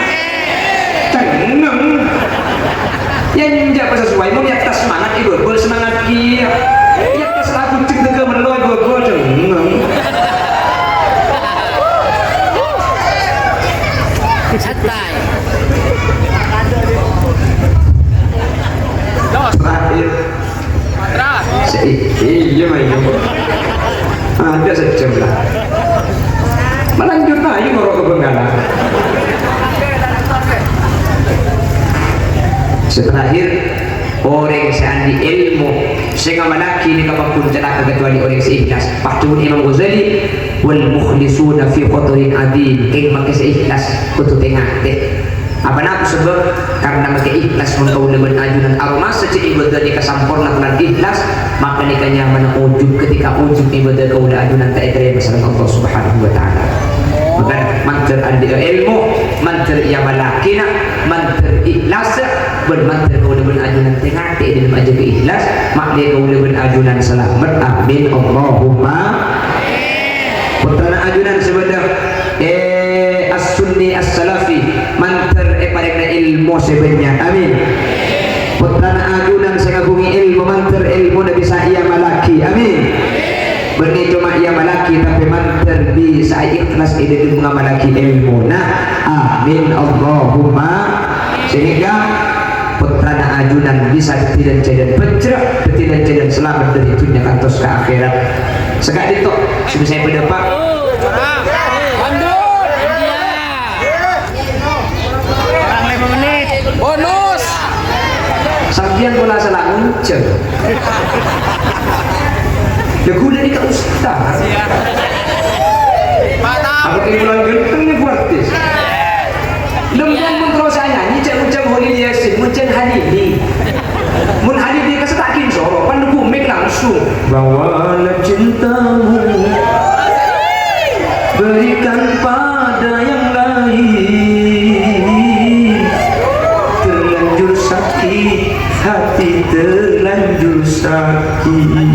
S1: tenang yang tidak sesuai mau lihat semangat ibu bersemangat kia lihat selaku cek ke menolong ibu tenang
S2: santai
S1: terakhir iya main ada sejam lah melanjut aja ngorok ke Benggala terakhir orang seandi ilmu sehingga malaki ini kapapun celaka kecuali orang seikhlas pahtun Imam Ghazali wal mukhlisuna fi khatarin adin yang makin seikhlas kutu tengah deh apa nak sebab karena makin ikhlas mengkau dengan ajunan aroma sejak ibadah ni kesampurna dengan ikhlas maka nikahnya mana ujub ketika ujub ibadah kau ajunan tak ada masalah Allah Subhanahu Wa Taala maka manter andi ilmu manter ia malakina manter ikhlas bermanter kau dengan ajunan tengah tak dalam aja ikhlas makna kau dengan ajunan selamat amin Allahumma putra ajunan sebedah as-sunni as-salafi manter parekna ilmu sebenarnya amin putra ajunan sengagungi ilmu manter ilmu na bisa ia malaki amin benih cuma ia malaki tapi manter bisa ikhlas ide di mengamalaki ilmu nah amin Allahumma sehingga putra ajunan bisa tidak jadi pencerah tidak jadi selamat dari dunia kantos ke akhirat sekali itu sudah saya berdepak
S2: bonus
S1: sampian bola salah muncul ya gue dari kak ustaz aku timbulan genteng nih artis lembuan pun terus saya nyanyi cek Holil Yasin muncul Hadibi mun Hadibi kesetakin soro pan bumik langsung bawalah cintamu berikan pada yang lain terlanjur sakit hati terlanjur sakit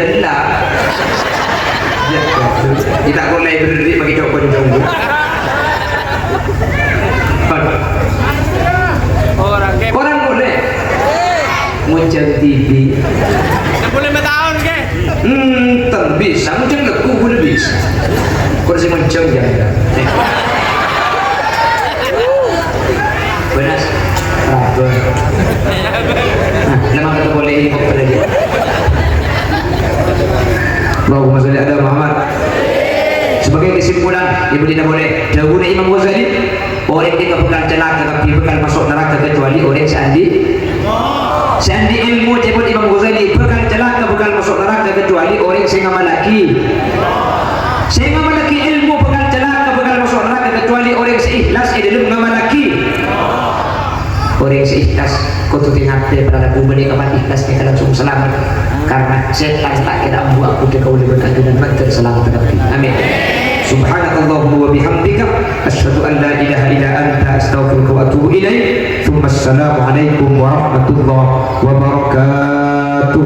S1: jelas. Kita boleh berdiri bagi coba dulu. Orang boleh muncul TV.
S2: Boleh bertahun ke?
S1: Tak bisa, muncul leku boleh bisa. Kursi muncul jangan. Benas, apa? Nama kita boleh ini apa lagi? Allahumma sholli ala Muhammad. Sebagai kesimpulan, ibu tidak boleh. Dahulu Imam Ghazali, orang yang bukan celaka tapi bukan masuk neraka kecuali orang seandi ilmu jebut Imam Ghazali bukan celaka bukan masuk neraka kecuali orang yang ngamalaki. Saya ngamalaki ilmu bukan celaka bukan masuk neraka kecuali orang yang seikhlas dalam ngamalaki. Orang yang seikhlas kututin hati pada lagu mereka mati ikhlas mereka langsung selamat karena setan tak kira buat aku dekau lebih adu dan mantar selamat tetapi amin. Subhanakallahumma wa bihamdika asyhadu an la ilaha illa anta astaghfiruka wa atubu ilaik. Assalamu alaikum warahmatullahi wabarakatuh.